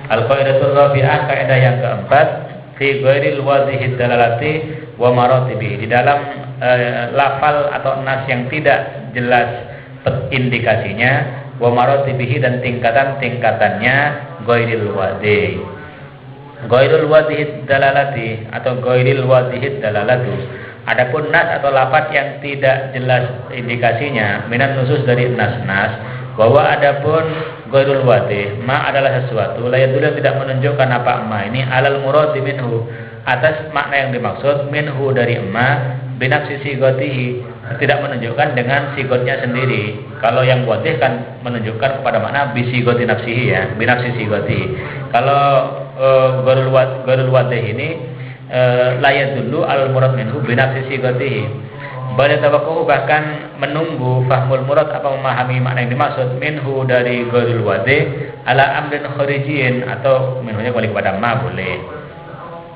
Al-qaidatul rabi'ah, kaidah yang keempat, fi ghairil wadhihid dalalati wa maratibi, di dalam lafal atau nas yang tidak jelas indikasinya, wa maratibihi, dan tingkatan-tingkatannya, ghairil wadhi. Ghairul wadhihid dalalati atau ghairil wadhihid dalalatu, adapun nas atau lafaz yang tidak jelas indikasinya, minan nusus, dari nas-nas, bahwa adapun ghairul wadih ma adalah sesuatu la yadullu, tidak menunjukkan apa ma ini, alal muradi minhu, atas makna yang dimaksud, minhu dari ma, binafsi sigotihi, tidak menunjukkan dengan sigotnya sendiri. Kalau yang wadih kan menunjukkan kepada makna bisigoti nafsihi, ya, binafsi sigotihi. Kalau ghairul wadih ini la yadullu alal murad minhu binafsi sigotihi, bal tawaqqu, bahkan menunggu fahmul murad, apa memahami makna yang dimaksud, minhu dari ghairul wadih, ala amrin kharijiyin, atau minhunya kembali kepada ma boleh.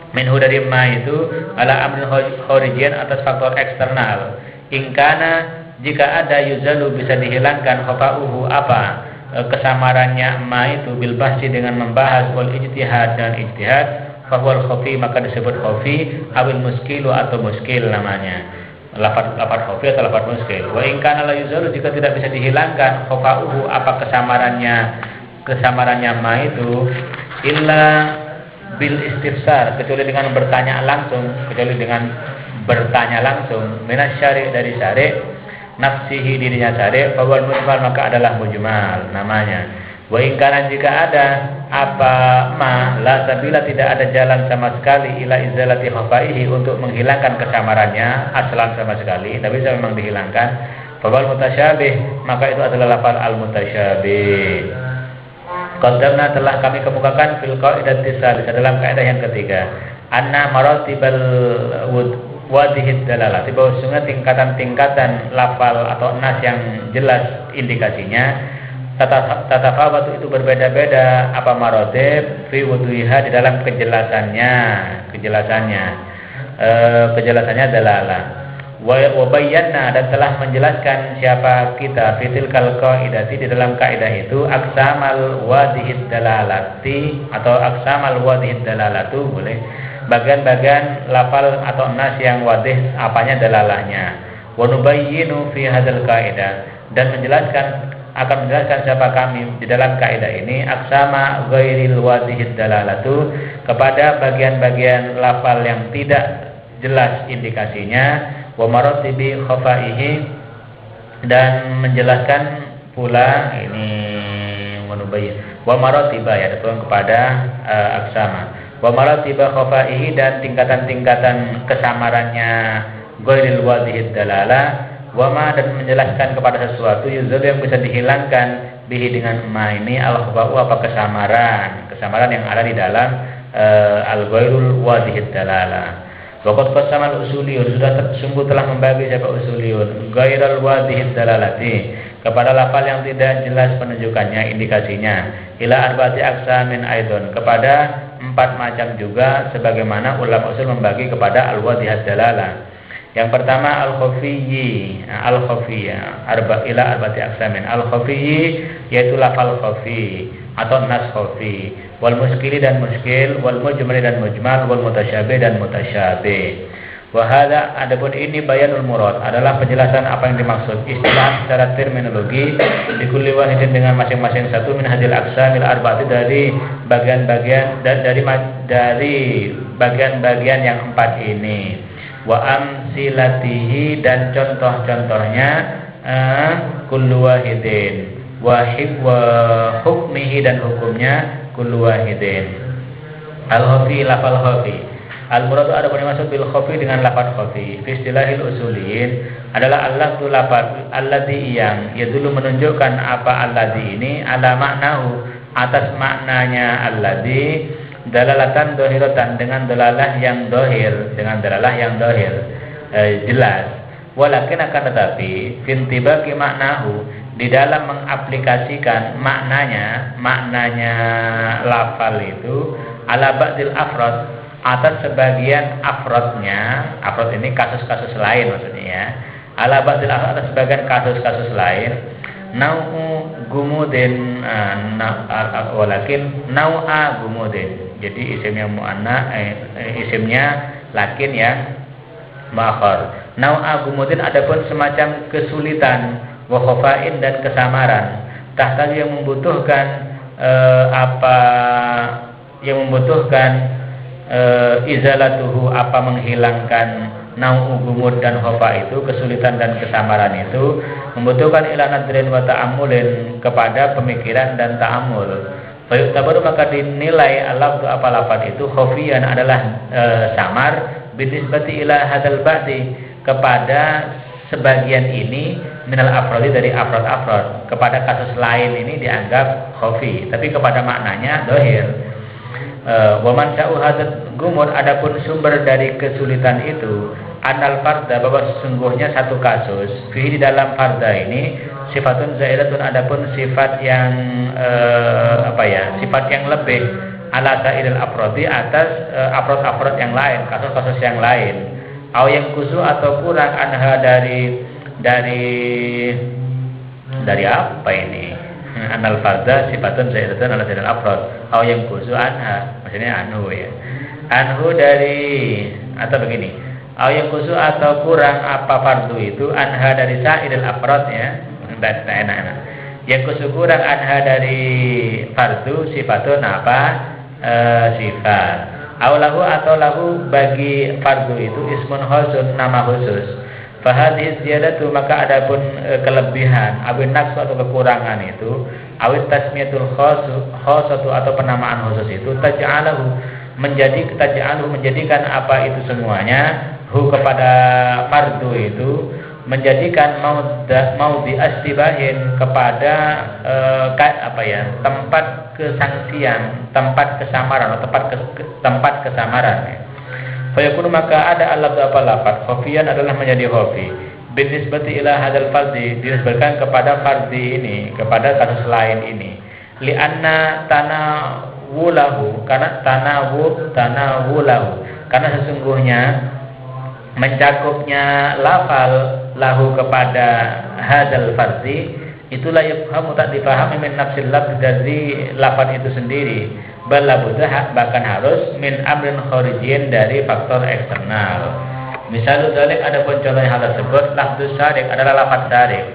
Minhu dari ma itu ala amrin kharijiyin, atas faktor eksternal. Ingkana, jika ada, yuzalu, bisa dihilangkan, khafa'uhu, apa kesamarannya ma itu, bil bahsi, dengan membahas, wal ijtihad, dan ijtihad, fahwal khafi, maka disebut khafi, awil muskilu, atau muskil namanya, lafaz khafi atau lafaz muskil. Wa in kana la yuzalu, jika tidak bisa dihilangkan, khafa'uhu, apa kesamarannya ma itu, illa bil istifsar, kecuali dengan bertanya langsung, minas syari', dari syari', nafsihi, dirinya syari', fawal mujmal, maka adalah mujmal namanya. Wa in kana, jika ada apa ma, la sabila, tidak ada jalan sama sekali, ila izalati khafaihi, untuk menghilangkan kesamarannya aslan sama sekali, tapi bisa memang dihilangkan, fawal mutasyabih, maka itu adalah lafal al mutasyabih. Qaddamna, telah kami kemukakan, fil qaidatis tsalitsah, dalam kaidah yang ketiga, anna maratibal wadhihid dalalati, bahwasanya tingkatan-tingkatan lafal atau nas yang jelas indikasinya, tatafawatu, itu berbeda-beda, apa maratib, fi wuduhiha, di dalam kejelasannya dalalah. Wa bayyana, dan telah menjelaskan siapa kita, fitil kal qaidati, di dalam kaidah itu, aqsamal wadhihid dalalati, atau aqsamal wadhihid dalalatu, boleh, bagian-bagian lafal atau nas yang wadih, apanya dalalahnya. Wa nubayyinu fi hadzal kaidah, dan akan menjelaskan siapa kami di dalam kaidah ini, aqsama ghairil wadhihid dalalatu, kepada bagian-bagian lafal yang tidak jelas indikasinya, wa maratibi khafaihi, dan menjelaskan pula ini menubayyin wa maratiba, ya, datang kepada aksama, wa maratiba khafaihi, dan tingkatan-tingkatan kesamarannya ghairil wadhihid dalala, wa ma, dan menjelaskan kepada sesuatu yuzul, yang bisa dihilangkan, bihi, dengan ma ini, al khafa'u, apa kesamaran yang ada di dalam al ghairul wadhihid dalala. Waqad qasamal usuliyun, sungguh telah membagi siapa usuliyun, ghairal wadhihid dalalati, kepada lafal yang tidak jelas penunjukannya, indikasinya, ila arba'ati aqsamin aidon, kepada 4 macam juga, sebagaimana ulama usul membagi kepada al wadhihad dalalah. Yang pertama al-khafiyyi, ila arba'ati aqsamin. Al-khafiyyi, yaitu lafal khafi atau nas khafi, wal muskili, dan muskil, wal mujmali, dan mujmal, wal mutasyabih, dan mutasyabih. Wa hadza, adapun ini bayanul murad, adalah penjelasan apa yang dimaksud, istilah secara terminologi, di kulli wahidin, dengan masing-masing satu, min hadil aqsamil arba'ati, dari bagian-bagian dari bagian-bagian yang 4 ini. Wa amsilatihi, dan contoh-contohnya, kullu wahidin, wa hukmihi, dan hukumnya, kullu wahidin. Al-khafi, lafal khafi, al-muradu, ada yang dimaksud bil khafi, dengan lafaz khafi, fi istilahil usuliyin, adalah al-lafzu lafaz alladzi, yang yadullu, menunjukkan apa alladzi ini, ala maknahu, atas maknanya alladzi, dalalatan dohiratan, dengan dalalah yang dohir, jelas. Walakin, akan tetapi, fintibaki maknahu, di dalam mengaplikasikan maknanya lafal itu, ala ba'dil afrad, atas sebagian afrodnya, afrod ini kasus-kasus lain maksudnya, ya, ala ba'dil afrad, atas sebagian kasus-kasus lain, Nau'u gumudin walakin nau'a gumudin. Jadi isimnya muanna isimnya lakin ya muakhar. Nau'a gumudin adapun semacam kesulitan wa khafa'in dan kesamaran. Tahta yang membutuhkan izalatuhu menghilangkan nau'u gumud dan khafa itu, kesulitan dan kesamaran itu membutuhkan ila nadrin wa ta'ammulin, kepada pemikiran dan ta'ammul. Fayu'tabaru maka dinilai al-lafzu lafaz itu khafiyan adalah samar binisbati ila hadzal ba'di, kepada sebagian ini minal afrodi dari afrod, kepada kasus lain ini dianggap khafi, tapi kepada maknanya dohir. Wa man sya'u hadzal gumud, adapun sumber dari kesulitan itu anal farda, bahwa sesungguhnya satu kasus fi di dalam farda ini sifatun zaidatun, adapun sifat yang sifat yang lebih ala sa'iril afrodi, atas afrod yang lain, kasus-kasus yang lain. Au yang kusu atau kurang anha dari apa ini? Anal farda sifatun zaidatun ala sa'iril afrod. Au yang kusu anha, maksudnya anhu ya. Anhu dari, atau begini, au yang kusu atau kurang apa fardu itu anha dari sa'iril afrod ya. Enak. Yang kusu kurang anha dari fardu sifatun sifat. Aulahu atau lahu bagi fardu itu ismun khusus, nama khusus. Fahadhihi ziyadatu, maka adapun kelebihan awin naqsu atau kekurangan itu awit tasmiyatul khosatu atau penamaan khusus itu menjadikan apa itu semuanya kepada fardu itu menjadikan maudhi astibahin, kepada tempat kesangsian, tempat kesamaran atau tempat kesamaran. Fayakunu maka ada lafaz khafiyan adalah menjadi khafi binisbati ila hadzal fardhi, dinisbatkan kepada fardhi ini, kepada kasus lain ini. Lianna tanawulahu, karena tanawulahu, karena sesungguhnya mencakupnya lafal lahu kepada hadzal fardhi itulah yafhamu, tak dipahami min nafsil lafz, dari lafaz itu sendiri, bahkan harus min amrin kharijin, dari faktor eksternal. Misalnya dzalik, adapun contohnya hal tersebut, lafzus syarik adalah lafaz syarik.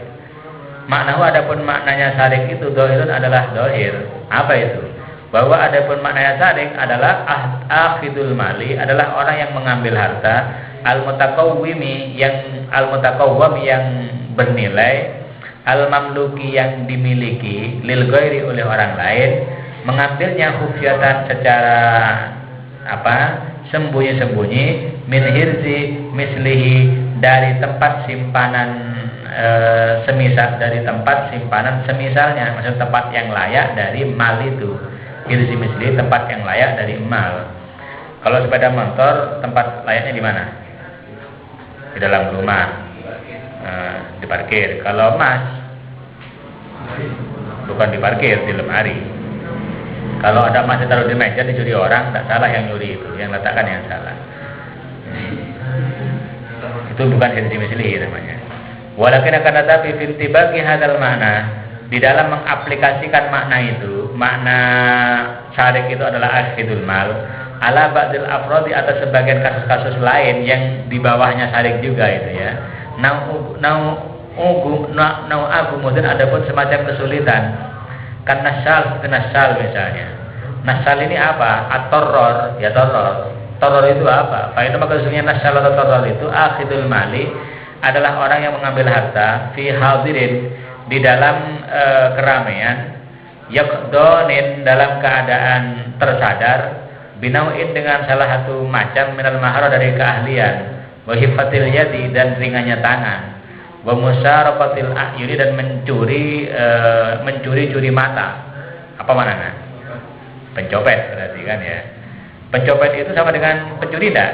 Maknahu, adapun maknanya syarik itu dohirun adalah dohir. Apa itu? Bahwa adapun maknanya syarik adalah akhidul mali, adalah orang yang mengambil harta, al-mutakawwimi yang bernilai, al-mamluki yang dimiliki, lil ghairi oleh orang lain, mengambilnya khufyatan secara sembunyi-sembunyi, min hirzi mislihi, dari tempat simpanan semisalnya, maksud tempat yang layak dari mal itu. Hirzi mislihi, tempat yang layak dari mal. Kalau sepeda motor tempat layaknya di mana? Di dalam rumah, diparkir. Kalau emas bukan diparkir, di lemari. Kalau ada emas ditaruh di meja, dicuri orang, tidak salah yang nyuri itu, yang letakkan yang salah. Itu bukan hirzi mislihi namanya. Walakin akan tetapi fintibaki hadzal makna, di dalam mengaplikasikan makna itu, makna syarik itu adalah akhidul mal, ala ba'dil afrodi, atas sebagian kasus-kasus lain yang di bawahnya syarik juga itu ya. Nau'agumudin, adapun semacam kesulitan, kan nasyal misalnya. Nasyal ini apa? At-torror, ya torror. Torror itu apa? Fa itu maka sesungguhnya nasyal atau torror itu akhidul mali, adalah orang yang mengambil harta fi hadirin, di dalam keramaian, yaqdonin, dalam keadaan tersadar, binauin, dengan salah satu macam minal mahara, dari keahlian, wa hifatil yadi, dan ringannya tangan, wa musyarafatil ahyuni, dan mencuri mata. Apa maknanya? Pencopet berarti kan ya. Pencopet itu sama dengan pencuri tidak?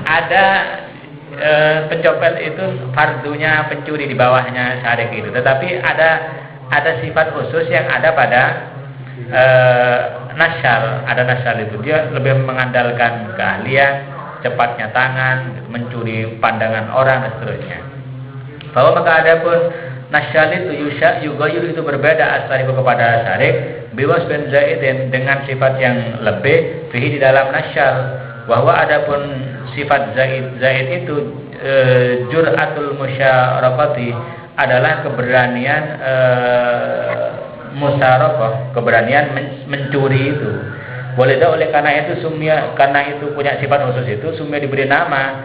Ada pencopet itu fardunya pencuri, di bawahnya syarik itu. Tetapi ada sifat khusus yang ada pada nasyal. Ada nasyal itu, dia lebih mengandalkan keahlian, cepatnya tangan, mencuri pandangan orang dan seterusnya. Bahwa maka adapun nasyal itu yughayyiru itu berbeda asariku kepada syarik biwas bin zaidin dengan sifat yang lebih fihi di dalam nasyal. Bahwa adapun sifat zaid itu jur'atul musyarakati adalah keberanian musyarakah, keberanian mencuri itu. Walidha oleh karena itu punya sifat khusus itu sumia diberi nama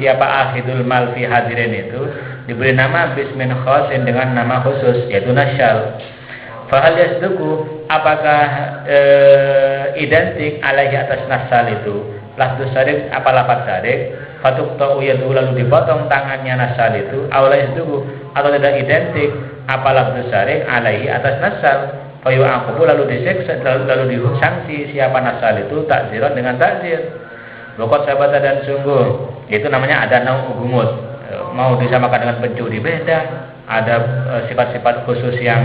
siapa akhidul mal fi hadirin itu diberi nama bismin khasin dengan nama khusus yaitu nasyal. Fahal yasduku apakah identik alaihi atas nasyal itu lafdz syarik apa lafaz syarik fatuqta'u yadu lalu dipotong tangannya nasyal itu aw la yasduku atau tidak identik apa lafdz syarik alaihi atas nasyal fayu akubu lalu disiksa lalu disanksi siapa nasyal itu takziran dengan takzir. Lokot sahabat dan sungguh itu namanya ada nau gumut mau disamakan dengan pencuri beda ada sifat-sifat khusus yang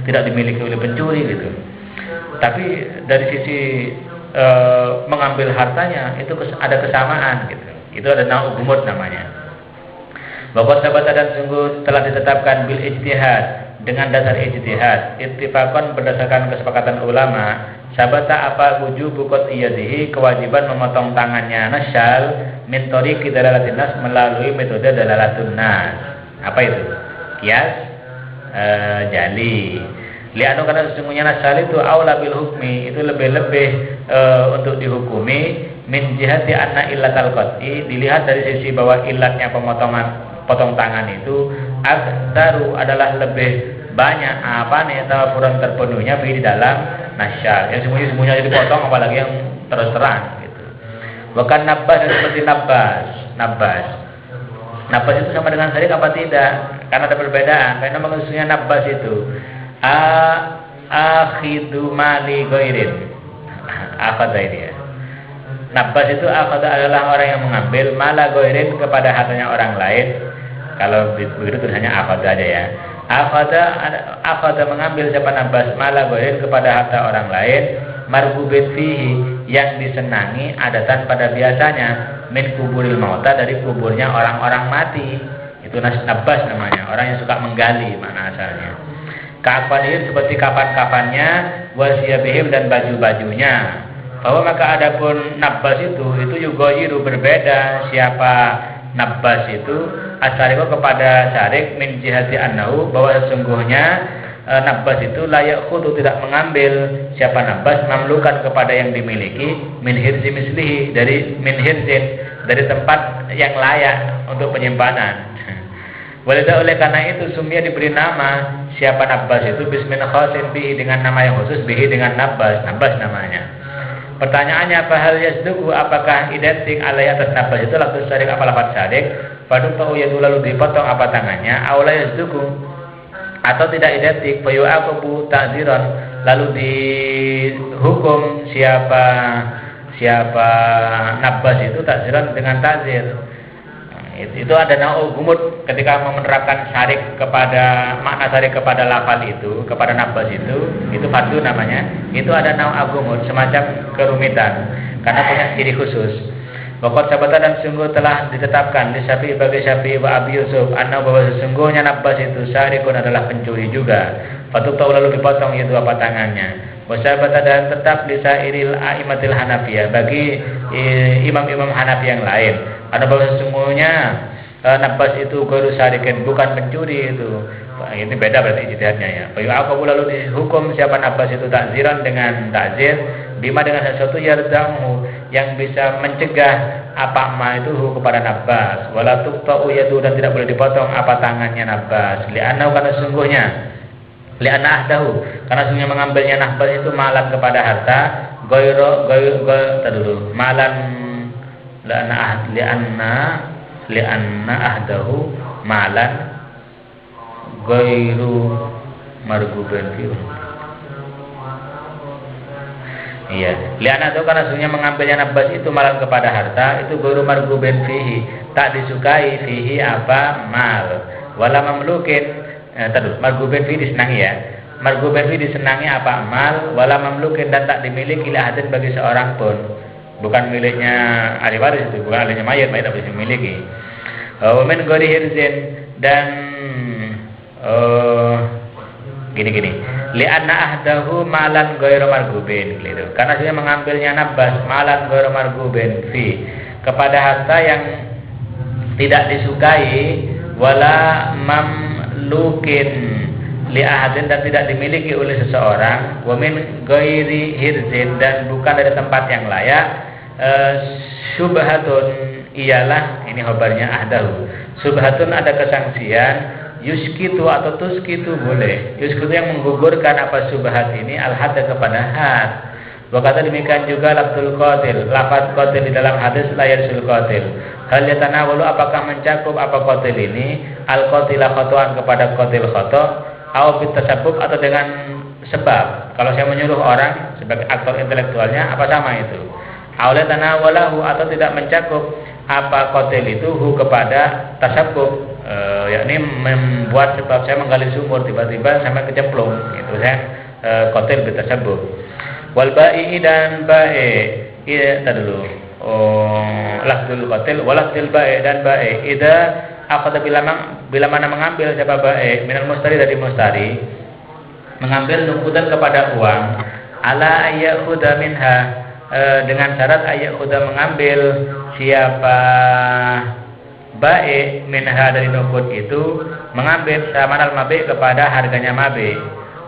tidak dimiliki oleh pencuri gitu. Tapi dari sisi mengambil hartanya itu ada kesamaan gitu. Itu ada nau gumut namanya. Lokot sahabat dan sungguh telah ditetapkan bil ijtihad dengan dasar ijtihad ittifaqan berdasarkan kesepakatan ulama sabata apa wujubu qat'iyatihi kewajiban memotong tangannya nasyal min tariqi dalalatin nas melalui metode dalalatun nas. Apa itu? Qiyas jali. Li'anna karena sesungguhnya nasyal itu aula bil hukmi itu lebih-lebih untuk dihukumi min jihati anna illatal qat'i dilihat dari sisi bahwa illatnya potong tangan itu aktaru adalah lebih banyak apa nih tawafuran terpenuhnya di dalam nasyal yang semuanya dipotong apalagi yang terus terang gitu. Bahkan nabbas seperti nabbas itu sama dengan syarik apa tidak? Karena ada perbedaan. Karena maksudnya nabbas itu akhidu mali ghairin. Akhadha ini ya. Nabbas itu akhadha adalah orang yang mengambil mala ghairin kepada hartanya orang lain. Kalau begitu tulisannya akhadha aja ya. Akhadha mengambil siapa nabbas mala ghairin kepada harta orang lain marghubin fihi yang disenangi adatan pada biasanya min kuburil mauta dari kuburnya orang-orang mati. Itu nabbas namanya, orang yang suka menggali makna asalnya. Kafanihim seperti kapan-kapannya wasiyabihim dan baju-bajunya. Bahwa maka adapun nabbas itu yughayyiru berbeda siapa nabbas itu asariku kepada syarik min jihati annahu bahwa sesungguhnya nabbas itu layak khudu tidak mengambil siapa nabbas mamlukan kepada yang dimiliki min hirzi mislihi dari min hirzin dari tempat yang layak untuk penyimpanan. Walidha oleh karena itu sumia diberi nama siapa nabbas itu bismin khasin bihi dengan nama yang khusus bihi dengan nabbas namanya. Pertanyaannya hal yasduku apakah identik alai atas nabbas itu lafaz syarik apa lafaz syarik padung tau yadu lalu dipotong apa tangannya aula yasduku atau tidak identik fayu akubu ta'ziran lalu dihukum siapa nabbas itu ta'ziran dengan ta'zir. Itu ada nau gumut ketika menerapkan syarik kepada makna syarik kepada lafal itu kepada nabbas itu fardu namanya. Itu ada nau agumut semacam kerumitan karena punya ciri khusus. Pokok sabata dan sungguh telah ditetapkan di Syafi'i bagi Syafi'i wa Abi Yusuf anna bahwa sesungguhnya nabbas itu syarikun adalah pencuri juga. Fatuk tahu lalu dipotong itu apa tangannya. Wasabata dan tetap di sairil aimatil Hanafiyah bagi imam-imam Hanafi yang lain. Ada bahwa sesungguhnya nabbas itu guru syarikin bukan pencuri itu. Ini beda berarti ijtihadnya ya. Bayu aku lalu dihukum siapa nabbas itu takziran dengan takzir bima dengan sesuatu yardamu yang bisa mencegah apa ma itu kepada nabbas wala tuqta'u yadu dan tidak boleh dipotong apa tangannya nabbas li'annahu karena sesungguhnya li'anna ahdahu karena sesungguhnya mengambilnya nabbas itu malan kepada harta ghairu tadulu malan li'anna ahdahu malan ghairu marghubin fihi. Iya, li'anna itu karena sesungguhnya mengambilnya nabbas itu malan kepada harta itu ghairu marghubin fihi tak disukai fihi apa mal wala mamlukin marghubin fihi disenangi ya. Marghubin fihi disenangi apa mal wala mamlukin dan tak dimiliki lahadin bagi seorang pun. Bukan miliknya ahli waris itu, bukan miliknya mayat tak bisa memiliki. Wa min ghairi hirzin, dan gini. Li'anna ahdahu malan ghairu marghubin, gitu. Karena dia mengambilnya nabas malan ghairu marghubin fi, kepada harta yang tidak disukai, wala mamlukin li ahadin, dan tidak dimiliki oleh seseorang, wa min ghairi hirzin, dan bukan dari tempat yang layak. Subhatun, ialah ini khobarnya ahdahu. Subhatun, ada kesangsian, yuskitu atau tuskitu boleh. Yuskitu yang menggugurkan apa subhat ini, al-hadda kepada had. Wakata demikian juga lafzul qatil, lafaz qatil di dalam hadis layar sul qatil. Hal yatanawalu, apakah mencakup apa qatil ini, al-qatila khotoan kepada qatil khoto, au bit tasabbub, atau dengan sebab. Kalau saya menyuruh orang sebagai aktor intelektualnya, apa sama itu? Aula tanawalahu, atau tidak mencakup apa qatil itu hu kepada tasabbub, yakni membuat sebab. Saya menggali sumur, tiba-tiba sampai kecemplung, itu saya qatil bi tasabbub. Wal ba'i, dan ba'i, tadi dulu. Lafzul qatil wa lafzul ba'i, dan ba'i idza aqada bila mana mengambil siapa ba'i minal mustari, dari mustari, mengambil nukudan kepada uang, ala ayyakhudha minha, dengan syarat ayyakhudha, mengambil siapa ba'i minha, dari nukud itu, mengambil samanal mabi, kepada harganya mabi,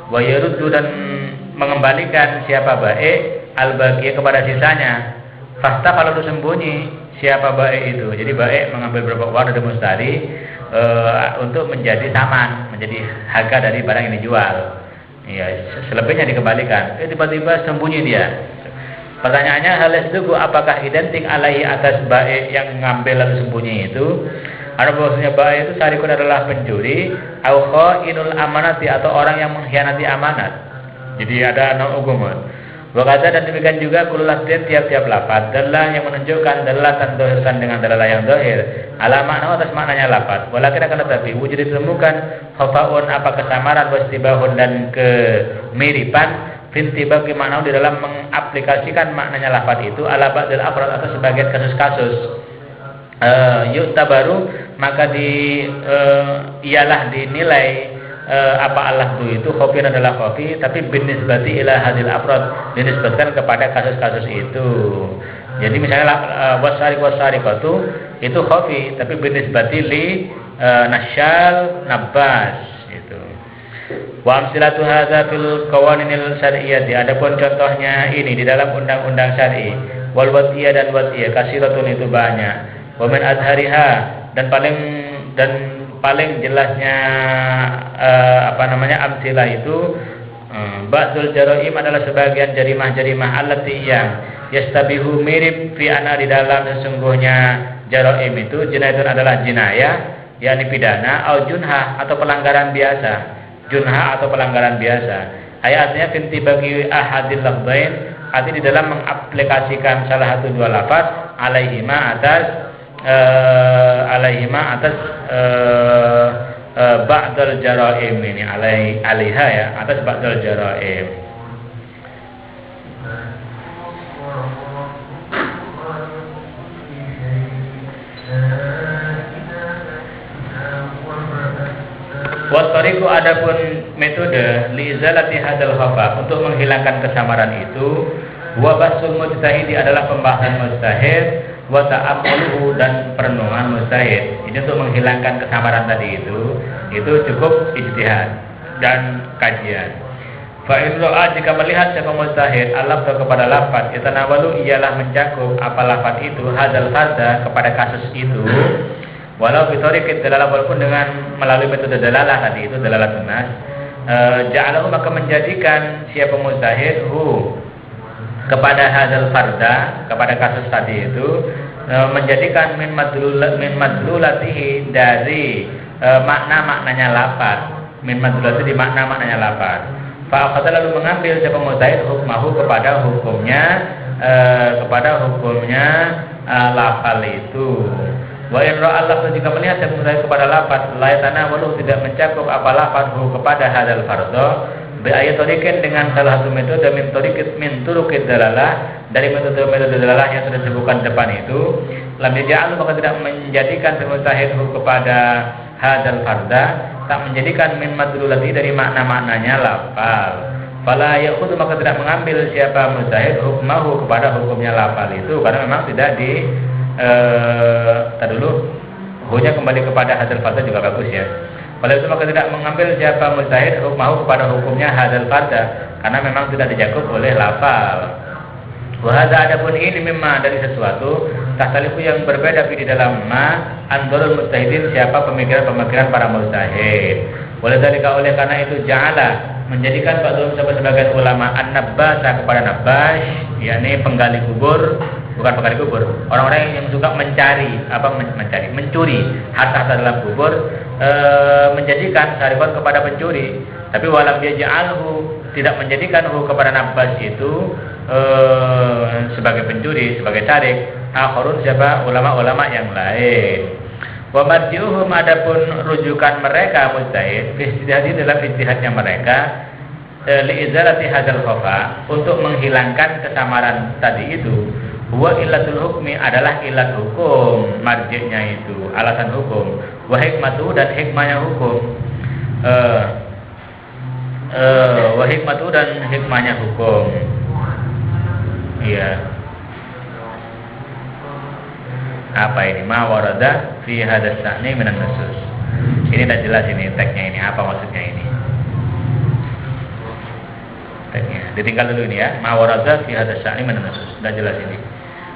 wa yaruddu, dan mengembalikan siapa ba'i al-baqi, kepada sisanya. Fasta, kalau itu sembunyi siapa ba'i itu. Jadi ba'i mengambil beberapa uang dari mustari untuk menjadi saman, menjadi harga dari barang yang dijual. Ya, selebihnya dikembalikan. Tiba-tiba sembunyi dia. Pertanyaannya, hal itu apakah identik alaihi atas ba'i yang ngambil lalu sembunyi itu? Ada bahwasanya ba'i itu syarikun adalah pencuri, au khainul amanati, atau orang yang mengkhianati amanat. Jadi ada hukuman. Wakata, dan demikian juga kullu lafdin, tiap-tiap lafaz dallah yang menunjukkan dalatan dohirkan dengan dalalah yang dohir ala makna, atas maknanya lafaz. Walakin akan tetapi wujud ditemukan khafaun, apa kesamaran, wastibahun, dan kemiripan, fintibaki makna, di dalam mengaplikasikan maknanya lafaz itu ala ba'dil afrad, atau sebagian kasus-kasus. Yuktabaru, maka ialah dinilai apa al-lafdu itu khofi adalah khofi, tapi binisbati ila hadil afrad, dinisbatkan kepada kasus-kasus itu. Jadi misalnya wasariqatu itu khofi, tapi binisbati li nasyal nabbas itu. Wa amsilatu hadza fil qawaninil syar'iyyati, adapun contohnya ini di dalam undang-undang syar'i, wal wad'iyah, dan wad'iyah, kasiratun, itu banyak. Wa min adhariha, dan paling jelasnya amsilah itu, ba'dul jaraim, adalah sebagian jarimah-jarimah allati yang yastabihu, mirip, fi ana, di dalam sesungguhnya jaraim itu, jinayatun, adalah jinayah, yakni pidana, au junha, atau pelanggaran biasa. Junha atau pelanggaran biasa. Ayatnya finti bagi ahadil lafzain, arti di dalam mengaplikasikan salah satu dua lafaz, alaihima atas ba'dal jaraim, ini alaiha, ya, atas ba'dal jaraim. Wasariku, adapun metode liizalati hadal khafa, untuk menghilangkan kesamaran itu, wa basul mujtahidi, adalah pembahasan mujtahid, wa ta'ammuluhu, dan perenungan mujtahid. Ini untuk menghilangkan kesamaran tadi itu cukup ijtihad dan kajian. Fa in ra'a, jika melihat siapa mujtahid al-lafz kepada lafaz, yatanawalu, ialah mencakup apa lafaz itu, hadal farda, kepada kasus itu, walau bitariqid dalalah, walaupun dengan melalui metode dalalah tadi itu, dalalah tunas, ja'alahu, maka menjadikan siapa mujtahid kepada hadal farda, kepada kasus tadi itu, menjadikan min madlulatihi, dari makna-maknanya lafaz, min madlulatihi, di makna-maknanya lafaz. Fa akhadha, lalu mengambil siapa mujtahid hukmahu, kepada hukumnya lafal itu. Wa in ra'a lafaz, jika melihat siapa mujtahid kepada lafaz, la yatanawalu, tidak mencakup apa lafaz kepada hadal fardhu, Bi'ayaturikin dengan salah satu metode min turukid dalalah, dari metode-metode dalalah yang sudah disebutkan depan itu, lam yaj'al maka tidak menjadikan mustahid kepada hadal farda, tak menjadikan min madlulati dari makna-maknanya lafal. Fala ya'khudhu maka tidak mengambil siapa mustahid hukmahu kepada hukumnya lafal itu, karena memang tidak di dulu hukumnya kembali kepada hadal farda juga bagus ya. Oleh itu maka tidak mengambil siapa mujtahid hukmahu kepada hukumnya hadal farda, karena memang tidak dicakup oleh lafal. Wahada adapun ini memang dari sesuatu tahtalifu yang berbeda di dalam ma andorul mujtahidin, siapa pemikiran-pemikiran para mujtahid. Oleh karena itu ja'ala menjadikan ba'dhum sebagian ulama an-nabbasa kepada nabbash, yakni penggali kubur, bukan penggali kubur, orang-orang yang suka mencuri harta dalam kubur, menjadikan sarifan kepada pencuri. Tapi walam yaj'alhu tidak menjadikan kepada nabbas itu sebagai pencuri, sebagai sarik. Akhirun siapa ulama-ulama yang lain. Wa marji'uhum adapun rujukan mereka mujtahid fi ijtihadi dalam ijtihadnya mereka li izalati hadzal khafa, untuk menghilangkan kesamaran tadi itu. Huwa illatul hukmi adalah ilat hukum, marji'nya itu alasan hukum. Wa hikmatu dan hikmahnya hukum. Wa hikmatu dan hikmahnya hukum. Iya. Apa ini? Ma warada fi hadas sa'ni minan nusus. Ini tidak jelas ini teksnya ini, apa maksudnya ini? Teksnya. Ditinggal dulu ini ya. Ma warada fi hadas sa'ni minan nusus. Tidak jelas ini.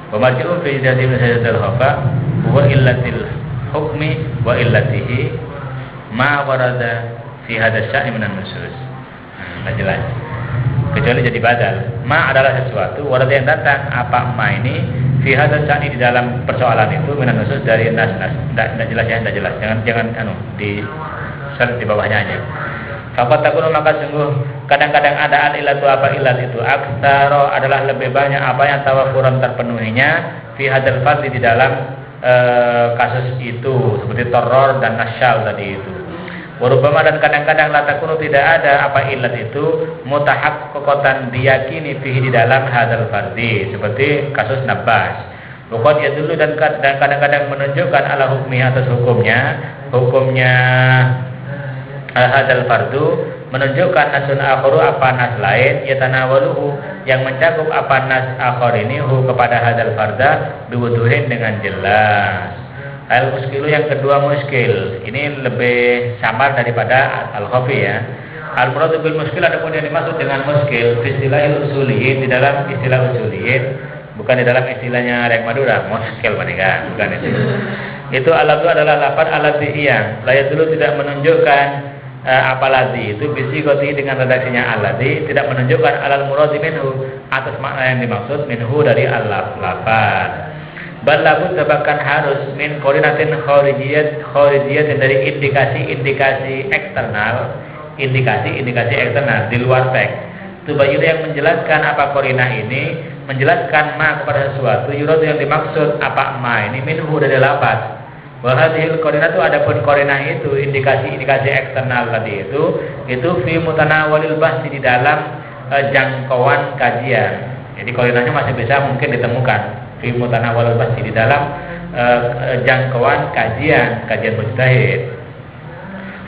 Wa marji'u fi ijtihadi min hajatil khafa huwa illatil hukmi wa illatihi ma warada fi hadas sa'ni minan nusus. Tidak jelas. Kecuali jadi badal. Ma adalah sesuatu, warada yang datang, apa ma ini fi hadzal sya'ni di dalam persoalan itu minan nusus dari nas-nas. Tidak jelas ya, tidak jelas. Jangan di search di bawahnya aja. Faqad takunu maka sungguh kadang-kadang ada al-ilatu apa ilat itu aktsara adalah lebih banyak apa yang tawafuran terpenuhinya fi hadzal fadli di dalam kasus itu, seperti teror dan nasyal tadi itu. Warubama dan kadang-kadang la takunu tidak ada apa ilat itu mutahaqqaqatan diyakini fihi di dalam hadzal fardhi, seperti kasus Nabbas. Waqad yadullu dan kadang-kadang menunjukkan ala hukmi atas hukumnya hadzal fardu, menunjukkan nasun akharu apa nas lain yatanawaluhu yang mencakup apa nas akhar ini kepada hadzal farda biwuduhin dengan jelas. Al-muskilu yang kedua muskil, ini lebih samar daripada al-khafi ya. Al-muradu bil muskil adapun yang dimaksud dengan muskil istilahil usuliyin, di dalam istilah usuliyin, bukan di dalam istilahnya Rek Madura, muskil menikah, bukan itu. Itu aladu adalah lafaz alladzi yang layat dulu tidak menunjukkan apalagi itu bisigoti dengan redaksinya alladzi tidak menunjukkan alal muradi minhu atas makna yang dimaksud minhu dari al-lafaz. Balabut sebabkan harus min koordinatin khorijiyat dari indikasi eksternal, indikasi eksternal di luar teks. Tubayun yang menjelaskan apa korinah ini, menjelaskan ma kepada sesuatu, yuradu yang dimaksud apa ma ini minhu dari lafaz. Wa hadhil korinah itu adapun korinah itu indikasi eksternal tadi itu fi mutanawalil bahsi di dalam jangkauan kajian. Jadi korinahnya masih bisa mungkin ditemukan fi mutanawalil bahsi di dalam jangkauan kajian mujtahid.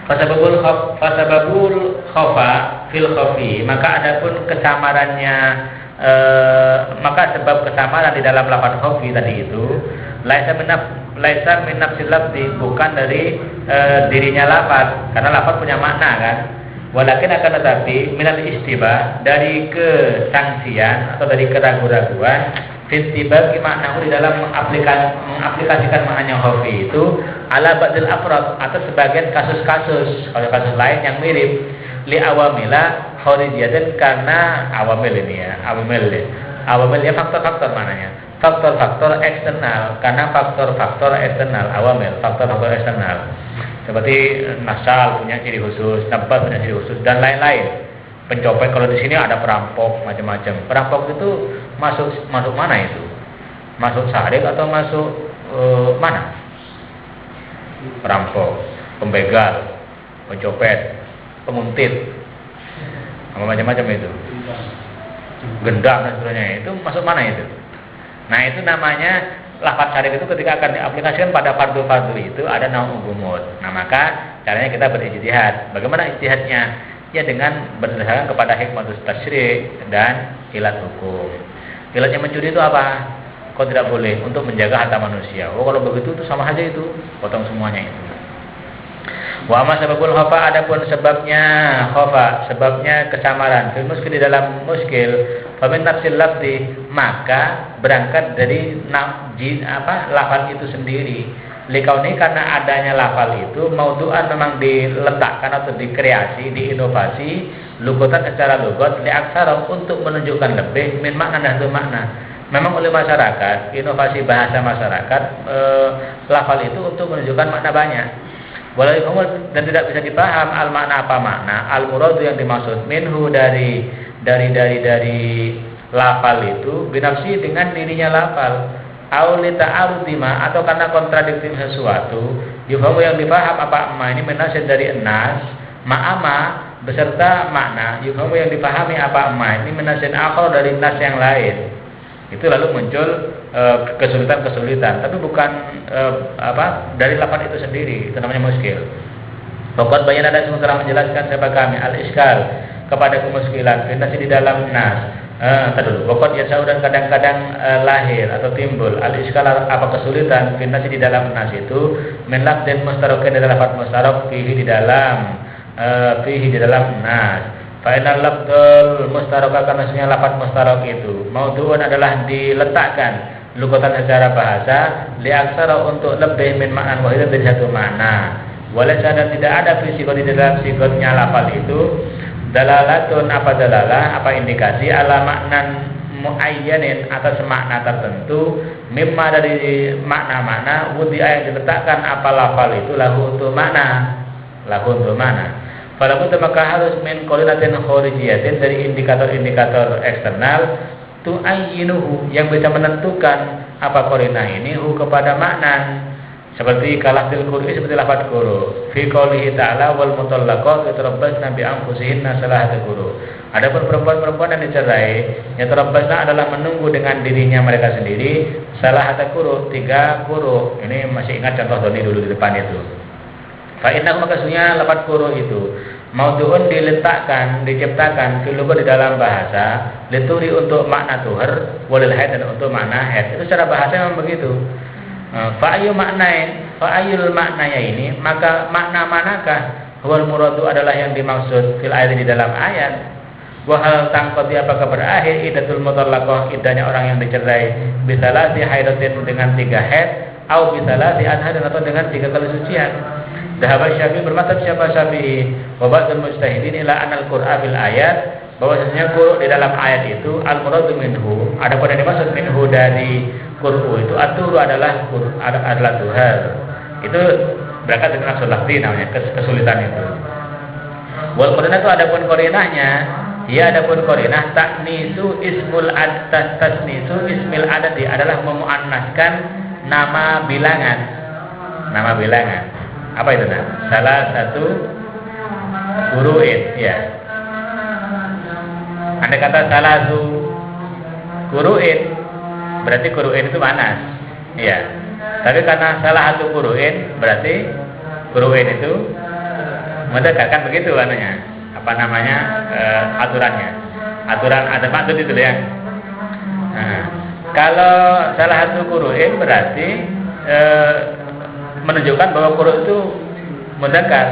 Fasababul khafa fil khafi, maka adapun kesamarannya maka sebab kesamaran di dalam lafaz khafi tadi itu laisa min nafsil lafzi, bukan dari dirinya lafaz, karena lafaz punya makna kan. Walakin akan tetapi minal istibah, dari kesangsian atau dari keraguan-raguan fitibah maknahu di dalam mengaplikasikan maknanya khafi itu ala ba'dil afrad atau sebagian kasus-kasus lain yang mirip li awamila kharijiyatin, karena awamil ini ya awamil ya faktor-faktor maknanya faktor-faktor eksternal, karena faktor-faktor eksternal awamil faktor-faktor eksternal seperti nasal punya ciri khusus, Nabbas punya ciri khusus dan lain-lain. Pencopet kalau di sini ada perampok macam-macam. Perampok itu masuk mana itu? Masuk sarik atau masuk mana? Perampok, pembegal, pencopet, pemuntit. macam-macam itu. Gendam dan seterusnya itu masuk mana itu? Nah itu namanya lafaz syarif itu ketika akan diaplikasikan pada fardu-fardu itu ada naum gumud. Nah maka caranya kita berijtihad. Bagaimana ijtihadnya? Ya dengan berdasarkan kepada hikmatus tasyri' dan ilat hukum. Ilatnya mencuri itu apa? Kok tidak boleh untuk menjaga harta manusia. Oh kalau begitu itu sama saja itu, potong semuanya itu. Wa amma sababul khafa, adapun sebabnya khafa, sebabnya kesamaran fil muskil di dalam muskil, fa min nafsil lafzi, maka berangkat dari lafal itu sendiri. Likauni karena adanya lafal itu maudhu'an memang diletakkan atau dikreasi, diinovasi lugatan secara lugat li aksara untuk menunjukkan lebih min makna dan satu makna. Memang oleh masyarakat, inovasi bahasa masyarakat lafal itu untuk menunjukkan makna banyak. Walau dan tidak bisa dipaham al makna apa makna al muradu yang dimaksud minhu dari lafal itu binafsi dengan dirinya lafal aulita arudima atau karena kontradiktif sesuatu yufamu yang dipaham apa ma ini menasid dari enas ma'ama beserta makna yufamu yang dipahami apa ma ini menasid akhar dari nas yang lain. Itu lalu muncul kesulitan-kesulitan, tapi bukan dari lafaz itu sendiri, itu namanya muskil. Pokok bayan ada semua telah menjelaskan siapa kami al-iskal kepada kemuskilan finasi di dalam nas. Pokok ya dan kadang-kadang lahir atau timbul al-iskal apa kesulitan finasi di dalam nas itu menlak dan mustarokin dari lafaz mustarok fihi di dalam nas. Fa'inal lafdul mustaraka karena sebenarnya lafaz mustarok itu maudhu'un adalah diletakkan lugatan secara bahasa li aksara untuk lebih min ma'nan wahidan dari satu makna. Walaysa dan tidak ada fi sigot di dalam sigotnya lafal itu dalalatun apa indikasi ala maknan muayyanin atas makna tertentu mimma dari makna-makna wudi'a yang diletakkan apa lafal itu lahu untuk makna. Walaupun maka harus min qarinatin kharijiyatin dari indikator-indikator eksternal tu'ayyinuhu yang bisa menentukan apa qarinah ini kepada makna seperti kalafil qur'i seperti lafaz quru fi qoulihi ta'ala wal mutallaqat yatarabbasna bi anfusihinna salahata quru. Adapun perempuan-perempuan yang dicerai yatarabbasna adalah menunggu dengan dirinya mereka sendiri salahata quru 3 quru. Ini masih ingat contoh Doni dulu di depan itu. Fa inna maka sunnya lafaz quru itu maudhu'un diletakkan, diciptakan filugo di dalam bahasa lituri untuk makna tuhar walil haid dan untuk makna haid. Itu secara bahasa memang begitu. Fa'ayu fa'ayul maknanya ini maka makna manakah wal muradu adalah yang dimaksud fil ayat di dalam ayat. Wa hal tangqadi apakah berakhir iddatul mutallaqah iddahnya orang yang dicerai bisalati haidatin dengan 3 haid atau bisalati adharin atau dengan 3 kali sucian. Dhahabat Syafi'i bermadzhab siapa Syafi'i wa ba'dul mujtahidin ila anal qur'a bil ayat bahwasanya qur'u di dalam ayat itu al muradu minhu adapun yang dimaksud minhu dari qur'u itu aturu adalah tuhar. Itu berangkat dari nafsul lafzi namanya kesulitan itu. Wal qarinah itu adapun qarinahnya ya adapun qarinah taknisu ismul tasnisu ismil adadi adalah memuannaskan nama bilangan. Apa itu salah satu guruin ya. Andai kata salah satu guruin berarti guruin itu manas ya. Tapi karena salah satu guruin berarti guruin itu mendekatkan begitu anunya. Apa namanya aturan ada maksud itu ya. Nah, kalau salah satu guruin berarti menunjukkan bahwa quru itu mudzakkar.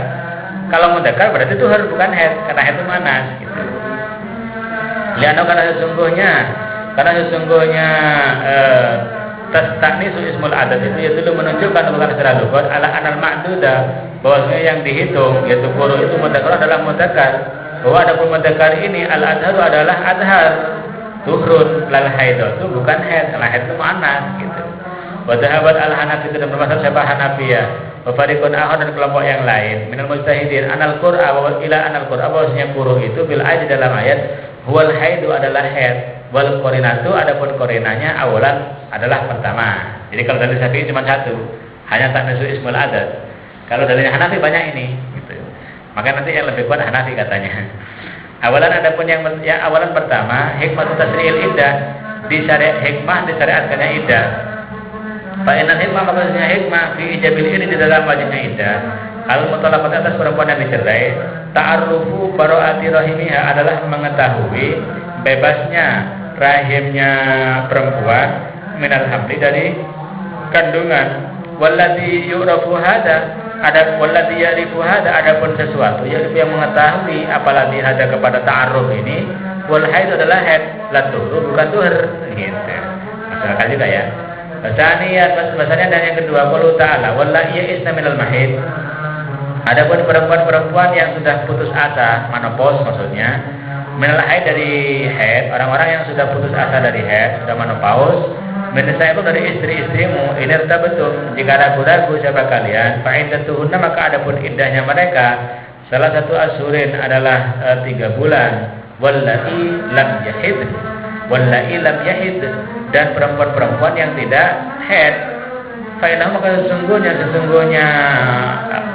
Kalau mudzakkar berarti itu harus bukan haid, karena haid itu manas gitu. Lihat karena sesungguhnya tasnisu ismul adad itu dulu menunjukkan bukan secara lugat ala anal ma'duda bahwasanya yang dihitung yaitu quru itu mudzakkar adalah mudzakkar. Bahwa adapun mudzakkar ini al adharu adalah adhar. Tuhrun lal haidatu bukan haid, karena haid itu manas gitu. Wadhahabat al-Hanafi itu dan bermaksud siapa Hanafiyah wa fariqun akhar dan kelompok yang lain minal mujtahidin anal qur'a wa ila anal qur'a bahwasanya quru itu bil ayat di dalam ayat huwal haidu adalah haid wal qarinatu adapun qarinanya awalan adalah pertama. Jadi kalau dalil Syafi'i cuma satu, hanya taknisu ismul adad. Kalau dalilnya Hanafi banyak ini gitu. Maka nanti yang lebih kuat Hanafi katanya. Awalan adapun yang awalan pertama, hikmah tasri'il iddah, hikmah disyariatkannya iddah. Fa inna hikmah maksudnya hikmah fi ijabil ini di dalam wajibnya iddah. Al mutalaqat atas perempuan yang dicerai, ta'arrufu bara'ati rahimiha adalah mengetahui bebasnya rahimnya perempuan minal hamli dari kandungan. Walladzi yu'rafu hada walladzi ya'rifu hada adapun sesuatu yang mengetahui apalagi hada kepada ta'arruf ini wal haid adalah haid la tuhur bukan tuhur gitu. Masalah juga ya. Bahasanya dan yang kedua qaulu ta'ala wallahi ya'isna minal mahid. Adapun perempuan-perempuan yang sudah putus asa, menopause maksudnya, minal haid dari haid, orang-orang yang sudah putus asa dari haid, sudah menopause, menesa itu dari istri-istrimu, ini betul. Jika ragu-ragu siapa kalian, fa'iddatuhunna maka adapun indahnya mereka, salah satu asyurin adalah 3 bulan, wallahi lam yahid, dan perempuan-perempuan yang tidak haid. Fa'inah maka sesungguhnya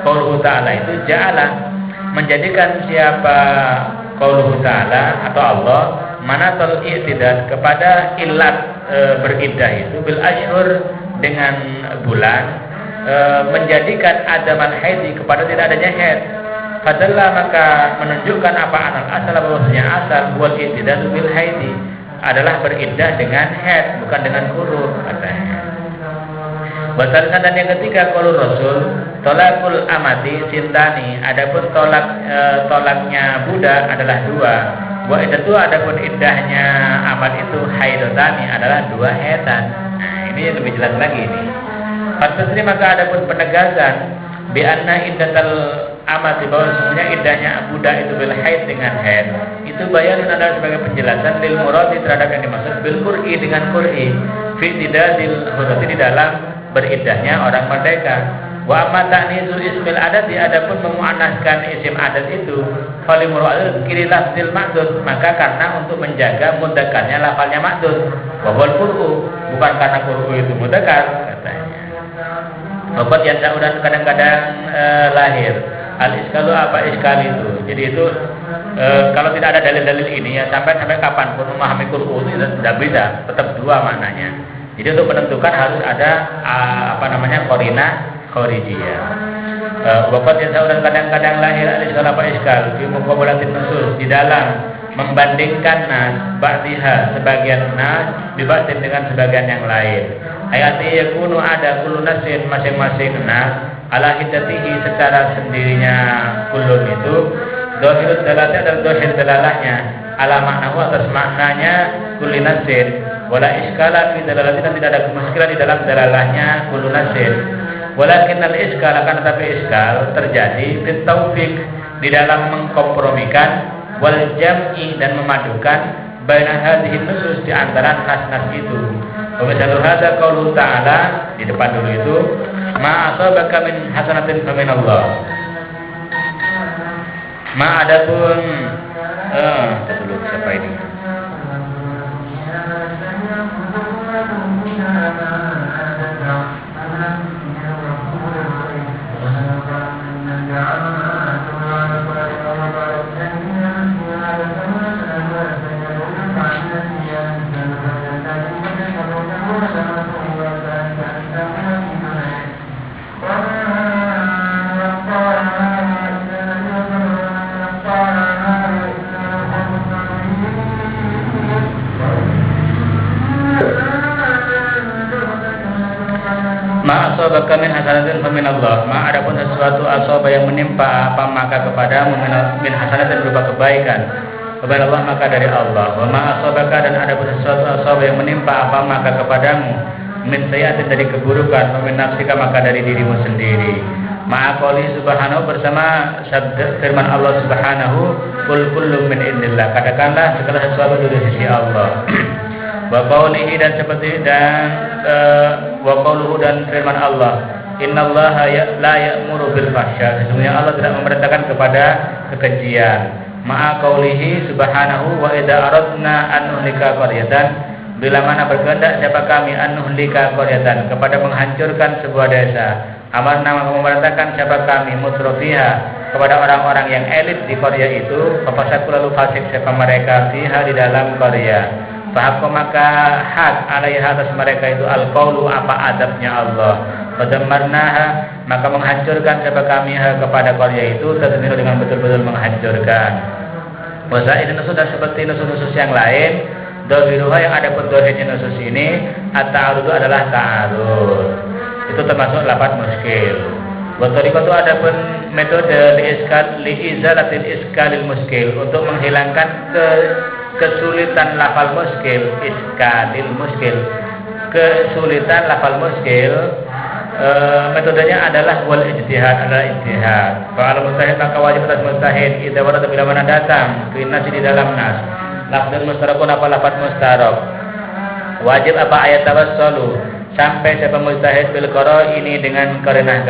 qauluhu ta'ala itu ja'ala menjadikan siapa qauluhu ta'ala atau Allah manatul i'tidad kepada ilat beriddah itu bil ashhur dengan bulan menjadikan adamal haid kepada tidak adanya haid. Fadalla maka menunjukkan apa asal bahwasanya asal buat i'tidad bil haidi adalah beriddah dengan haid bukan dengan qurur katanya. Batalkan dan yang ketiga qaulur Rasul tolakul amati sintani adapun tolaknya budak adalah 2. Wa itu adapun iddahnya amat itu haidotani adalah 2 haidan. Nah, ini lebih jelas lagi ini. Fatasri maka adapun penegasan bi anna iddatal amati bahwa semuanya iddahnya budak itu bil haid dengan haid. Itu bayarin adalah sebagai penjelasan lil muradi terhadap yang dimaksud bil qur'i dengan qur'i fi tidadil hurati di dalam beriddahnya orang merdeka. Wa amma ta'nizul ismil adat adapun memuannaskan isim adat itu falimura'il kiri lafzil ma'dud maka karena untuk menjaga mudzakarnya lafalnya ma'dud wa wal qur'u bukan karena qur'u itu mudzakar katanya. Obat yang dan kadang-kadang lahir al iskalu apa iskal itu. Jadi itu kalau tidak ada dalil-dalil ini ya sampai kapan pun memahami qur'u itu tidak bisa, tetap 2 maknanya. Jadi untuk menentukan harus ada qarinah kharijiyah. Waqat yasaudan kadang-kadang lahir al-iskal apa iskal fi muqabalatin nusus di dalam membandingkan nas ba'dihha sebagian nas dibatin dengan sebagian yang lain. Ayati yakunu ada kullu nasin masing-masing nas ala hiddatihi secara sendirinya kullun itu dhahirud dalalahnya dan dhahir dalalahnya ala maknahu atas maknanya kulli nasin wala iskala fi dalalati dan tidak ada kemuskilan di dalam dalalahnya kullu nasin. Walakinnal iskal akan tetapi iskal terjadi fit taufiq di dalam mengkompromikan wal jam'i dan memadukan baina hadhihi nusus di antara nas-nas itu. Wa misalu hadza qaulu ta'ala di depan dulu itu ma asabaka min hasanatin fa min Allah. Ma adapun dulu siapa ini? Ma asabaka min hasanatin fa min Allah. Ma adapun sesuatu asaba yang menimpa apa maka kepadamu min hasanatin berupa kebaikan kepada Allah maka dari Allah. Wa ma asabaka dan adapun sesuatu asaba yang menimpa apa maka kepadamu min sayyi'atin dari keburukan fa min nafsika maka dari dirimu sendiri. Ma qouli subhanahu bersama sabda firman Allah Subhanahu kul kullu min indillah. Katakanlah segala sesuatu dari sisi Allah. Wa qaulihi dan seperti wa qauluhu dan firman Allah innallaha la ya'muru bil fahsya sesungguhnya Allah tidak memerintahkan kepada kekejian. Ma'a qaulihi subhanahu wa idza aradna an nuhlika qaryatan bila mana berkehendak siapa kami an nuhlika qaryatan kepada menghancurkan sebuah desa amarna memerintahkan siapa kami mutrofiha kepada orang-orang yang elit di Korea itu, fasaku lalu fasik siapa mereka fiha di dalam Korea. Fahaqqa maka hak alaiha atas mereka itu al-qaulu apa adabnya Allah. Fadammarnaha maka menghancurkan siapa kami kepada Korea itu tadmir dengan betul-betul menghancurkan. Wasa ini nusus dan seperti nusus-nusus yang lain, dohiruha yang ada pun dohirnya nusus ini at-ta'arud adalah ta'arud. Itu termasuk lafaz muskil. Wa tariqatu ada pun metode liizalatil iskalil muskil untuk menghilangkan kesulitan lafal muskil, iskalil muskil, kesulitan lafal muskil. Metodenya adalah wal ijtihad, adalah ijtihad. Kalau mustahid maka wajib atas mustahid idza warada bila mana datang fi nas di dalam nas lafzul mustarakun apa lafaz mustarak, wajib apa ayat tawassalu sampai siapa mustahid bil qara ini dengan karena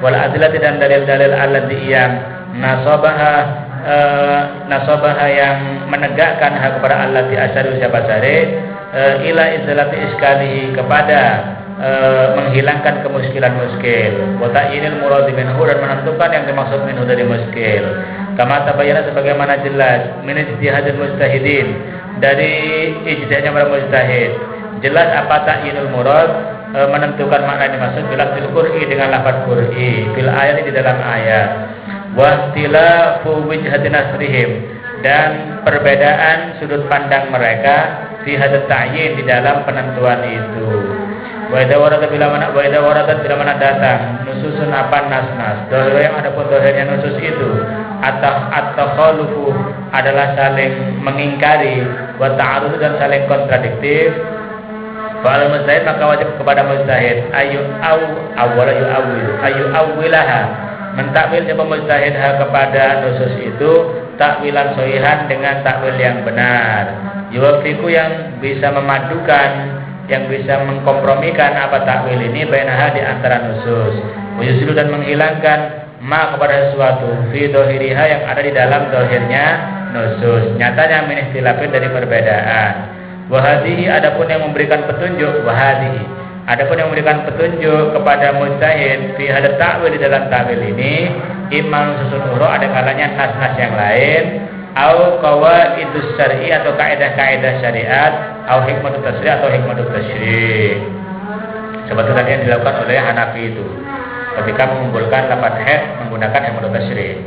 wal adillati dan dalil-dalil allati yang nasabaha yang menegakkan hak kepada allati asyari siapa syari ila izalati iskalihi kepada menghilangkan kemuskilan muskil, wa ta'yinil murad minhu dan menentukan yang dimaksud minhu dari muskil. Kama tabayyana sebagaimana jelas min ijtihadil mujtahidin dari ijtihadnya para mujtahid. Jelas apa ta'yinul murad menentukan makna yang dimaksud bil qur'i dengan lafaz qur'i fil ayat di dalam ayat. Wa ikhtilafu wijhatin nasrihim dan perbedaan sudut pandang mereka fi hadat ta'yin di dalam penentuan itu. Wa idza warada bila mana datang nususun apa nas dohir yang ada pun dohirnya nusus itu at-takhalufu adalah saling mengingkari wa ta'arud dan saling kontradiktif. Fa'al mustahid maka wajib kepada mustahid ayu awwilaha mentakwil siapa mustahid kepada nusus itu takwilan sohihan dengan takwil yang benar, yuwafiqu yang bisa memadukan, yang bisa mengkompromikan apa takwil ini bainaha di antara nusus, wayusilu dan menghilangkan ma kepada sesuatu fi dohiriha yang ada di dalam dohirnya nusus, nyatanya min ikhtilafin dari perbedaan. Wahadihi adapun yang memberikan petunjuk, adapun yang memberikan petunjuk kepada mujtahid fi hadat takwil di dalam takwil ini imam susun huru ada kalanya nas-nas yang lain au qawaidus syar'i atau kaidah-kaidah syariat au hikmatut tasri' atau hikmatut tasyri'. Seperti tadi yang dilakukan oleh Hanafi itu ketika mengumpulkan lafaz had menggunakan hikmatut tasyri'.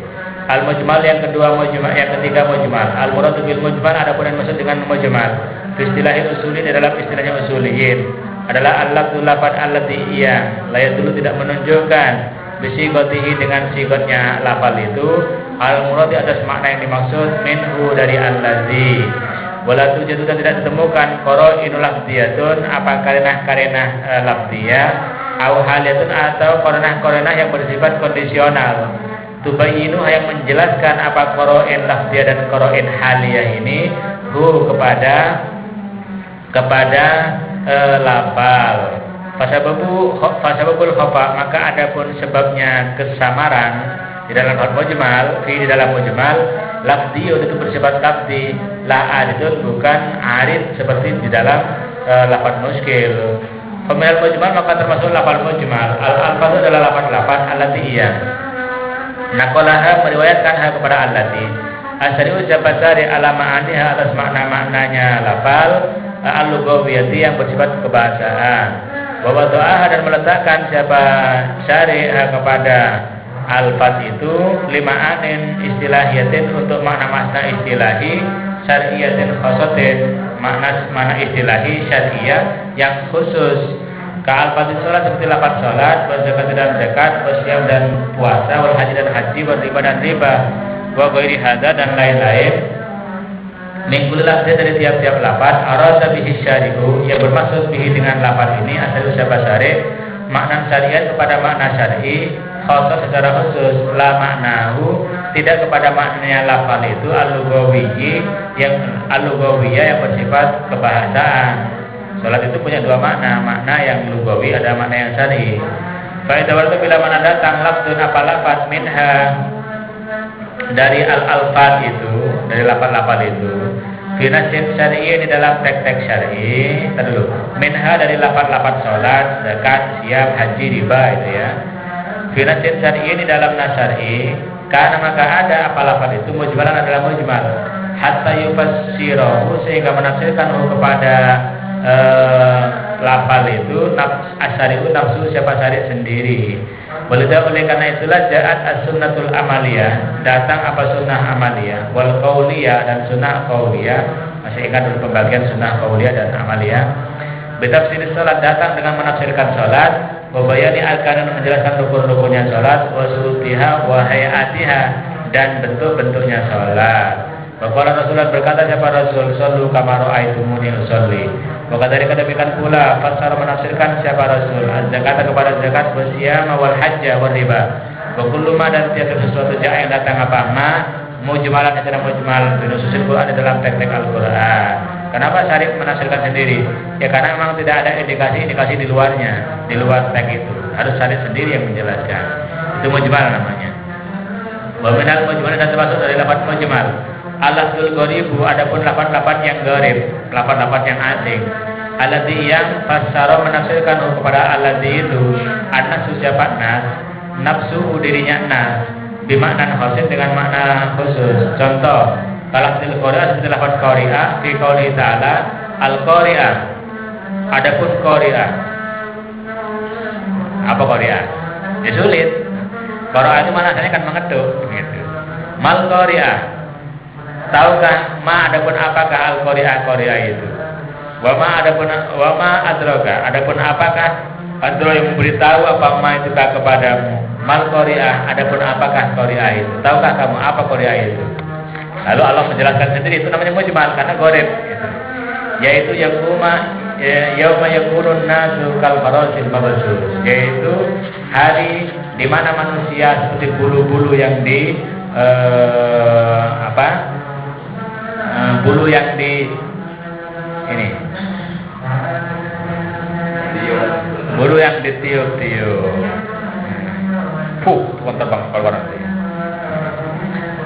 Al-mujmal yang kedua mujmal, yang ketiga mujmal. Al-muradu bil mujmal adapun yang maksud dengan mujmal fi istilahil usuli dalam istilahnya usuliyin adalah al-lafzul lafaz allati iya la yadullu tidak menunjukkan bisigotihi dengan sigotnya lafal itu al-murad atas makna yang dimaksud minhu dari allazi wala tujadu dan tidak ditemukan qara'inul lafziyatun apa karenah lafziyah au haliyatun atau karenah yang bersifat kondisional tubayyinu yang menjelaskan apa qara'in lafziyah dan qara'in haliyah ini kepada lafal. Fasababul khafa maka adapun sebabnya kesamaran di dalam mujmal di dalam mujmal lafzi itu bersifat lafzi la aridun bukan arid seperti di dalam lafaz muskil. Peminal mujmal maka termasuk lafaz mujmal. Al-alfaz adalah lafaz allati iya. Naqalaha meriwayatkan kepada allati. Asyari ucapan syari ala ma'aniha atas makna-maknanya lafal al-lughawiyati yang bersifat kebahasaan. Wa wada'aha dan meletakkan siapa syari kepada alfaz itu lima anin istilahiyatin untuk makna-makna istilahi syar'iyatin khususatin makna istilahi syar'iyah yang khusus. Ka alfaz salat seperti lafaz salat, zakat dan zakat, siam dan puasa, wal haji dan haji, wa riba dan riba, wa ghairi hadza dan lain-lain. Min kulli lafzin dari tiap-tiap lafaz arada bihi syari'u yang bermaksud bihi dengan lafaz ini asal ucapan syari' makna syariat kepada makna syar'i khusus secara khusus la maknahu tidak kepada maknanya lafal itu al-lughawiyyi yang bersifat kebahasaan. Salat itu punya dua makna yang lugawi ada makna yang syar'i. Fa idza warada bila mana datang lafzun apa lafaz minha dari al-alfaz itu dari lafaz-lafaz itu fi nasin syar'i di dalam teks-teks syar'i dulu minha dari lafaz-lafaz salat zakat siam haji riba itu ya fi nasin syar'i di dalam nas syar'i Karena maka ada apa lafaz itu mujmalan adalah mujmal hatta yufassirahu sehingga menafsirkan kepada lafal itu asyari'u nafsu siapa syari' sendiri. Oleh karena itulah ja'at as-sunnatul amaliyah, datang apa sunnah amaliyah, wal qauliyah dan sunnah qauliyah. Masih ingat dulu pembagian sunnah qauliyah dan amaliyah. Betafsir salat datang dengan menafsirkan salat, wa bayani arkanan menjelaskan rukun-rukunnya salat, wa surutiha wa hayatiha dan bentuk-bentuknya salat. Bahwa Rasulullah berkata siapa Rasul sallu kama ra'aitumuni usolli. Maka dari demikian pula fasar menafsirkan siapa Rasul az-zakat kepada zakat, wasyama wal hajja wal riba. Wa kullu ma dan tiap sesuatu yang datang apa ma mujmalan adalah mujmal binususil Quran dalam teks-teks Al-Qur'an. Kenapa syarif menafsirkan sendiri? Ya karena memang tidak ada indikasi di luarnya, di luar teks itu. Harus syarif sendiri yang menjelaskan. Itu mujmal namanya. Wa minal mujmal dan termasuk dari lafaz mujmal. Al-lafzul gharibu adapun lafaz-lafaz yang gharib, lafaz-lafaz yang asing. Alladzi yang fassara menafsirkan kepada alladzi itu an-nafsu siapa nas, nafsu dirinya nas, bimakna khusus dengan makna khusus. Contoh, lafzul qari'ah setelah lafaz qari'ah fi qouli ta'ala al-qari'ah. Adapun qari'ah. Apa qari'ah? Ya sulit. Qari'ah itu maknanya kan mengetuk gitu. Mal qari'ah. Tahukah ma adapun apakah al-qari'ah itu? Wa ma adraka adapun apakah adra yang memberitahu apa ma itu kepadamu? Mal qari'ah adapun apakah qari'ah itu? Tahukah kamu apa qari'ah itu? Lalu Allah menjelaskan sendiri itu namanya mujmal karena gharib gitu. Yaitu yauma yakunun nasu kal farasil mabsus, yaitu hari di mana manusia seperti bulu-bulu yang di bulu yang di ini bulu yang ditiup-tiup terbang keluar nanti.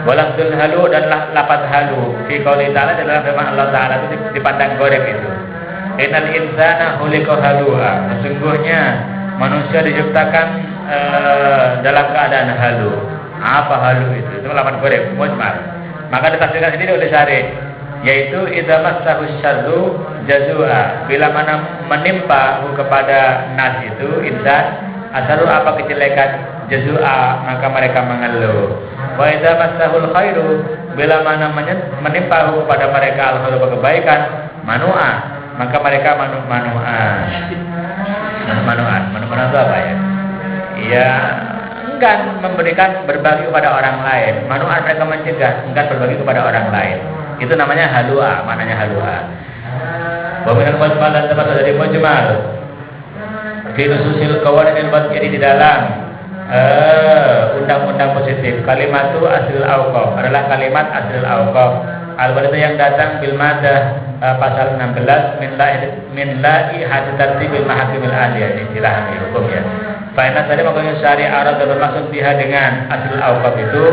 Walafzul halu dan lafaz halu fi qouli ta'ala dalam firman Allah Ta'ala itu dipandang gharib itu. Innal insana khuliqa halua, sesungguhnya manusia diciptakan dalam keadaan halu. Apa halu itu? Itu lafaz gharib mujmal. Maka ditafsirkan sendiri oleh syarih, yaitu idza massahu syarru jazua, bila mana menimpa kepada nas itu insan asaru apa kejelekan jazua maka mereka mengeluh. Wa idza massahul khairu, bila mana menimpa kepada mereka al-khairu kebaikan manua maka mereka manuan itu apa ya? Ya enggan memberikan berbagi kepada orang lain. Manuan mereka mencegah, enggan berbagi kepada orang lain. Itu namanya halua, maknanya halua. Wa minal mujmal dan termasuk dari mujmal. Fi nususil qawaninil jadi di dalam undang-undang positif. Kalimatu aslil awqaf adalah kalimat aslil awqaf. Al-walid yang datang bil madah pasal 16 min la'i hadits tartibil mahakimil aliyah, istilah hukum ya. Fa'inna tadi makanya syari' arad bermaksud biha dengan aslil awqaf itu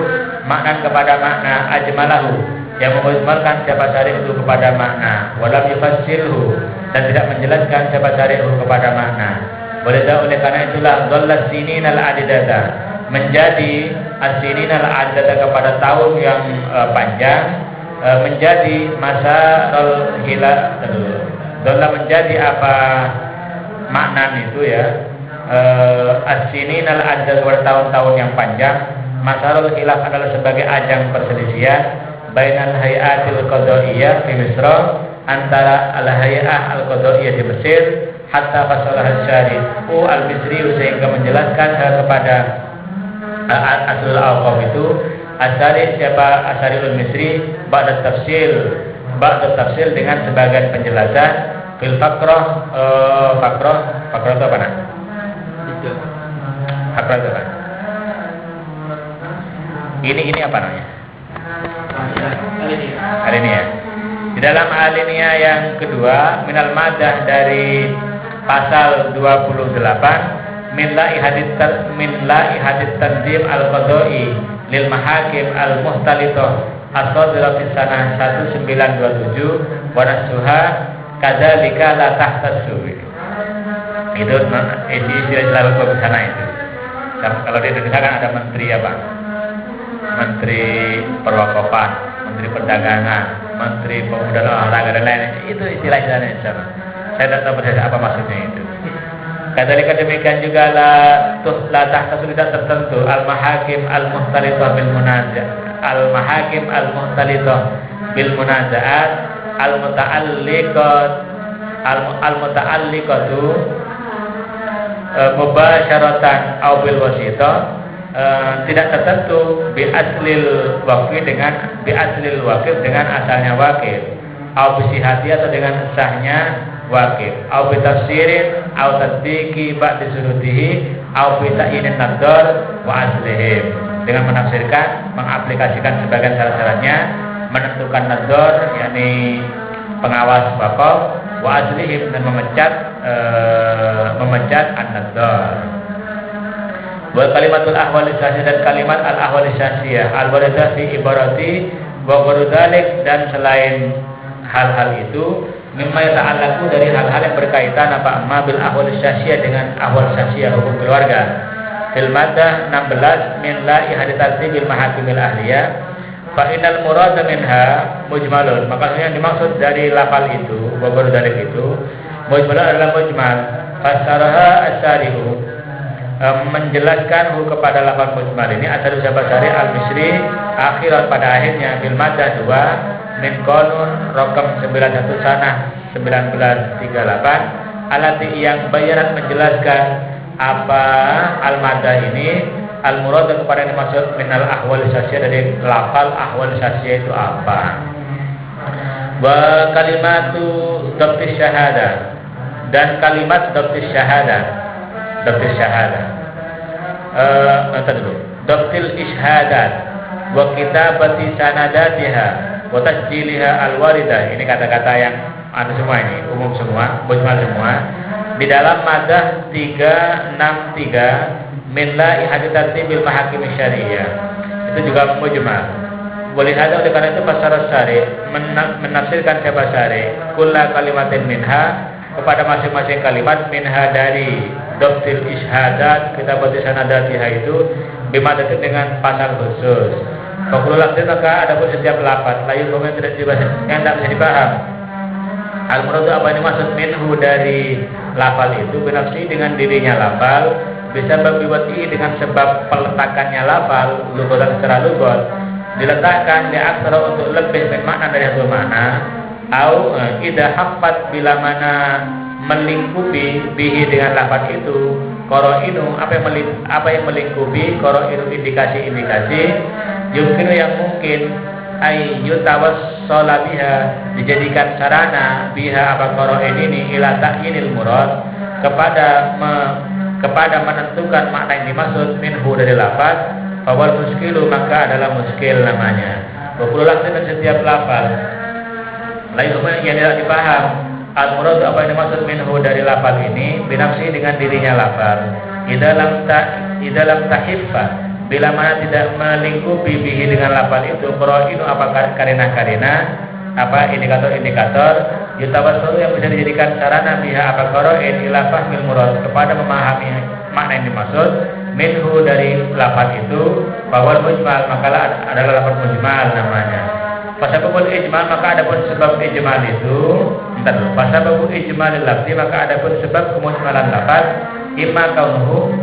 makna kepada makna ajmalahu, yang memujmalkan siapa syari' itu kepada makna, walam yufassirhu dan tidak menjelaskan siapa syari' itu kepada makna. Oleh karena itulah dhallas sininal adidata, menjadi as-sininal adidata kepada tahun yang panjang, menjadi masa hilal dhalla menjadi apa makna itu ya, as-sininal adidata kepada tahun-tahun yang panjang. Masarul khilaf adalah sebagai ajang perselisihan bainal hayatil qadaiyah di Misra, antara al-hay'ah al-qadaiyah di Mesir, hatta fasalah syari'u al-Misri sehingga menjelaskan kepada aslul awqaf itu asyari' siapa asyari'ul Misri ba'da tafsil dengan sebagian penjelasan fil faqrah itu apa nak? Faqrah itu apa? Ini apa namanya? Alinea. Di dalam alinea yang kedua minal madah dari pasal 28 min la'i hadits tanzim al-qadai lil mahakim al-muhtalithah as-sadirah fi sanah 1927 wa nasuha kadzalika la tahtasu. Itu istilah hukum sana itu. Kalau di Indonesia kan ada menteri apa? Menteri Perwakafan, Menteri Perdagangan, Menteri Pemuda dan Olahraga dan lain-lain. Itu istilah-istilahnya insyaallah. Saya tidak tahu persis apa maksudnya itu. Kadzalika demikian juga la tahta tidak tertentu al-mahakim al-mukhtalithah bil munazah. Al-mahakim al-mukhtalithah bil munazaat al-muta'alliqatu mubasyaratan aw bil wasithah, tidak tertentu bi aslil waqif dengan asalnya waqif, aw bi sihhati atau dengan sahnya waqif, aw bi tafsirin aw tasdiqi ba'di surutihi aw bi ta'yinin nadhar wa aslihim, dengan menafsirkan, mengaplikasikan sebagian syarat-syaratnya, menentukan nadhar yakni pengawas wakaf, wa aslihim dan memecat an-nadhar. Wa kalimatul ahwalis syasiyah dan kalimat al-ahwalis syasiyah al-waridah fi ibarati wa ghairu dan selain hal-hal itu mimma yata'allaqu dari hal-hal yang berkaitan bil ahwalis syasiyah dengan ahwal syasiyah hukum keluarga. Fil maddah 16 min la ihaditsati bil mahakimil ahliyah fa innal murad minha mujmalun, maka yang dimaksud dari lafal itu wa ghairu itu mujmalun adalah mujmal. Fasaraha asarihu, menjelaskan kepada lafaz mujmal ini asal Syabasari al-Misri akhirat pada akhirnya bil maddah 2 min qanun rakam 91 sanah 1938 alati yang bayaran menjelaskan apa al-maddah ini al-murad kepada yang dimaksud minal ahwal syasiyah, dari lafal ahwal syasiyah itu apa. Wa kalimatu dhabtis syahadah dan kalimat dhabtis syahadah dhabtil ishadat wa kitabati sanadatiha wa tasjiliha al-waridah. Ini kata-kata yang semua ini umum semua, mujmal semua. Di dalam madah 363 min la ihaditsati bil mahakim syariah itu juga mujmal. Boleh ada oleh karena itu Fasar Syari menafsirkan Syabasari kulla kalimatin minha kepada masing-masing kalimat minha dari dhabtil ishadat kitabati sanadatiha itu bimadatin dengan pasal khusus. Fakul lafzin maka ada pun setiap lafaz layu yang tidak bisa dipaham. Al-murad apa yang dimaksud minhu dari lafal itu binafsi dengan dirinya lafal, bisa berbiwati dengan sebab peletakannya lafal lughatan secara lughat diletakkan di aksara untuk lebih bermakna dari satu makna, au idza haffat bila mana melingkupi bihi dengan lafaz itu qarainu apa yang melingkupi qarainu indikasi-indikasi yumkinu yang mungkin ayyutawassala biha dijadikan sarana biha apa qarain ini ila ta'yinil murad kepada menentukan makna yang dimaksud minhu dari lafaz fawal muskilu maka adalah muskil namanya. Berpuluh dengan setiap lafaz lain yang tidak dipaham al-murad apa yang dimaksud minhu dari lafaz ini binafsi dengan dirinya lafaz idalam tahiffa bila mana tidak melingkupi bihi dengan lafaz itu qarainu apa karina apa indikator yutawassalu yang bisa dijadikan sarana biha apa qarain ila fahmil murad kepada memahami makna yang dimaksud minhu dari lafaz itu bahwa mujmal maka adalah lafaz mujmal namanya. Fasababul ijmal maka adapun sebab ijmal itu fasababul ijmalil lafzi maka adapun sebab kemujmalan lafaz imma kaunuhu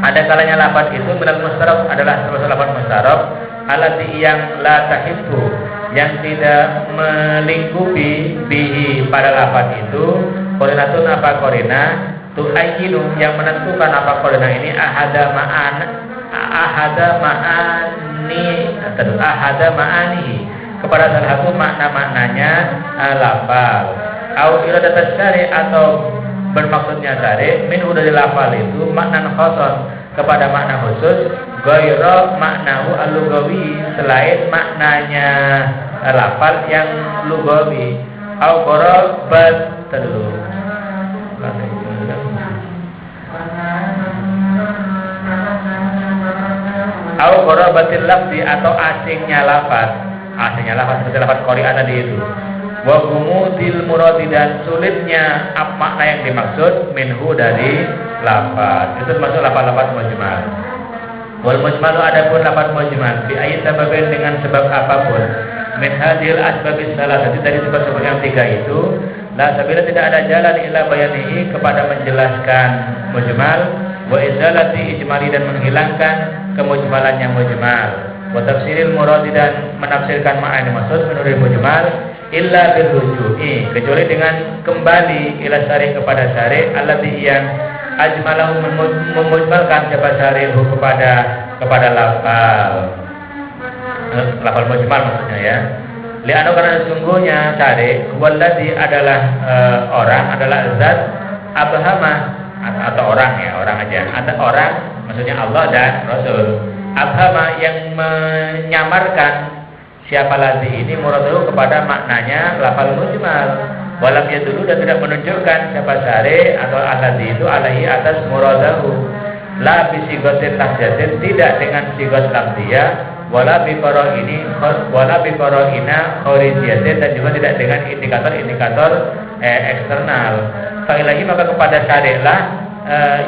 ada kalanya lafaz itu minal mustarab adalah termasuk lafaz mustarab alati yang la tahibbu yang tidak melingkupi bihi pada lafaz itu qarinatun apa qarina tu'ayyinu yang menentukan apa qarina ini ahada ma'ani kepada salah satu makna-maknanya lafaz au iradatus syari atau bermaksudnya syari minhu dari lafal itu makna khoson kepada makna khusus ghairu maknahu al-lughawi selain maknanya lafal yang lughawi au qarabat telu au qarabatil lafzi atau asingnya lafaz seperti lafaz qari'ah tadi itu wa gumudil muradi dan sulitnya apa makna yang dimaksud minhu dari lafaz itu termasuk lafaz-lafaz mujmal. Wal mujmalu adapun lafaz mujmal bi ayyi sababin dengan sebab apapun min hadhil asbabis salasati dari sebab-sebab yang tiga itu la sabila tidak ada jalan ila bayanihi kepada menjelaskan mujmal wa izalati ijmali dan menghilangkan kemujmalannya mujmal wa tafsiril muradi dan menafsirkan makna maksud menurut mujmal illa bil rujui kecuali dengan kembali ila syari kepada syari alladhi yang ajmalahu memujmalkan siapa syarihu kepada lafal mujmal maksudnya ya. Li'anna karena sesungguhnya syari walladhi adalah orang adalah zat abhama atau orang ya, orang aja. Ada orang maksudnya Allah dan Rasul. Abhama yang menyamarkan siapa ladzi ini muradahu kepada maknanya lafal mujmal. Walam yadulu dan tidak menunjukkan siapa syari atau alladzi itu alaihi atas muradahu. La bi sigatin lahjatin tidak dengan sigat lafziyah wala bi qara'ina kharijiyatin dan juga tidak dengan indikator-indikator eksternal. Fa ilahi maka kepada syari'lah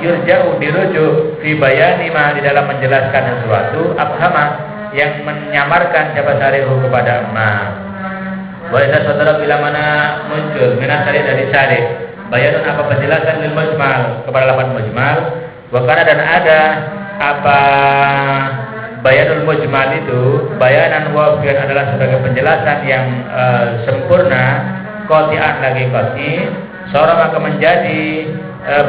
yurja'u dirujuk fi bayani ma di dalam menjelaskan sesuatu abhama yang menyamarkan siapa syari'u kepada ma. Wa idza sadara bila mana muncul minas syari' dari syari' bayanun apa penjelasan lil mujmal kepada lafaz mujmal wa kana dan ada apa bayanul mujmal itu bayanan wafian adalah sebagai penjelasan yang sempurna qati'an lagi qati sora maka menjadi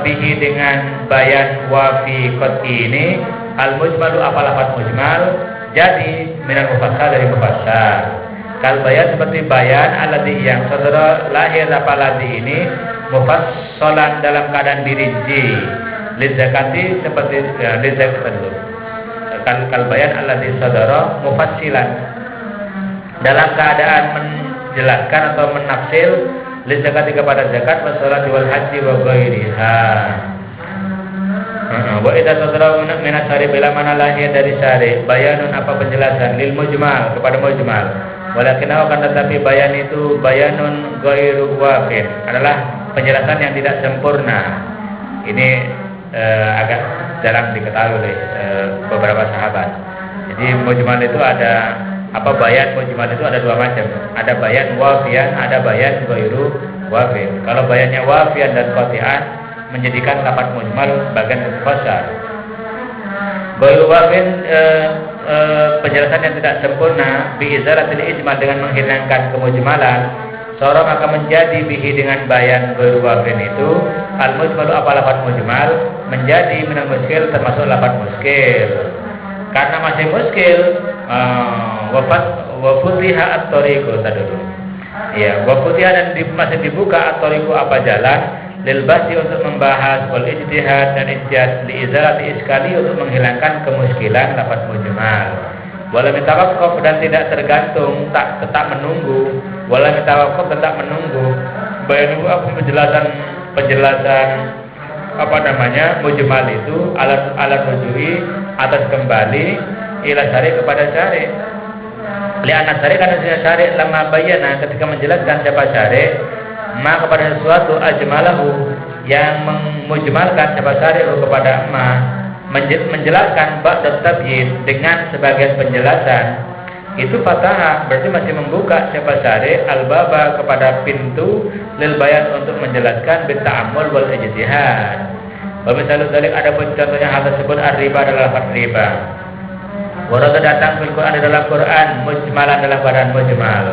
bihi dengan bayan wafi qati ini al mujmalu apa lafaz mujmal jadi minal mufassal dari mufassal kal bayan seperti bayan alladhi yang saudara lahir apa ladhi ini mufassalan dalam keadaan dirinci lizakati seperti lizakat dulu kal bayan alladhi saudara mufassilan dalam keadaan menjelaskan atau menafsir lizakati kepada zakat wa sholati wal haji wa ghairiha. Wa idza saudara min asari bila mana lahir dari syari bayanun apa penjelasan lil mujmal kepada mujmal walakin akan tetapi bayan itu bayanun ghairu wafin adalah penjelasan yang tidak sempurna. Ini agak jarang diketahui oleh beberapa sahabat. Jadi mujmal itu ada apa bayan mujmal itu ada dua macam. Ada bayan wafian, ada bayan ghairu wafin. Kalau bayannya wafian dan qati'an menjadikan lafaz mujmal bagian mufassal. Ghairu wafin penjelasan yang tidak sempurna bi izalatil ijmal dengan menghilangkan kemujmalan sora maka menjadi bihi dengan bayan ghairu wafin itu al mujmalu apa lafaz mujmal menjadi minal muskil termasuk lafaz muskil karena masih muskil wa futiha at-tariqu tadulu ya wa futiha dan masih dibuka at-tariqu apa jalan lil bahsi untuk membahas wal ijtihad dan ijtihad li izalati iskali untuk menghilangkan kemuskilan lafaz mujmal wala mitawaqqaf dan tidak tergantung tetap menunggu wala mitawaqqaf tetap menunggu bayanu apa penjelasan apa namanya mujmal itu alat rujui atas kembali ila syari kepada syari li anna syari karena syari lama bayana ketika menjelaskan siapa syari ma kepada sesuatu ajmalahu yang memujmalkan siapa syari kepada ma menjelaskan ba'da tabyin dengan sebagian penjelasan itu fatah berarti masih membuka siapa syari al-baba kepada pintu lil bayan untuk menjelaskan bil ta'ammul wal ijtihad. Wa misalul dzalik adapun contohnya hal tersebut ar-riba adalah lafaz riba. Warada datang fil Quran dalam Quran mujmalan dalam badan mujmal.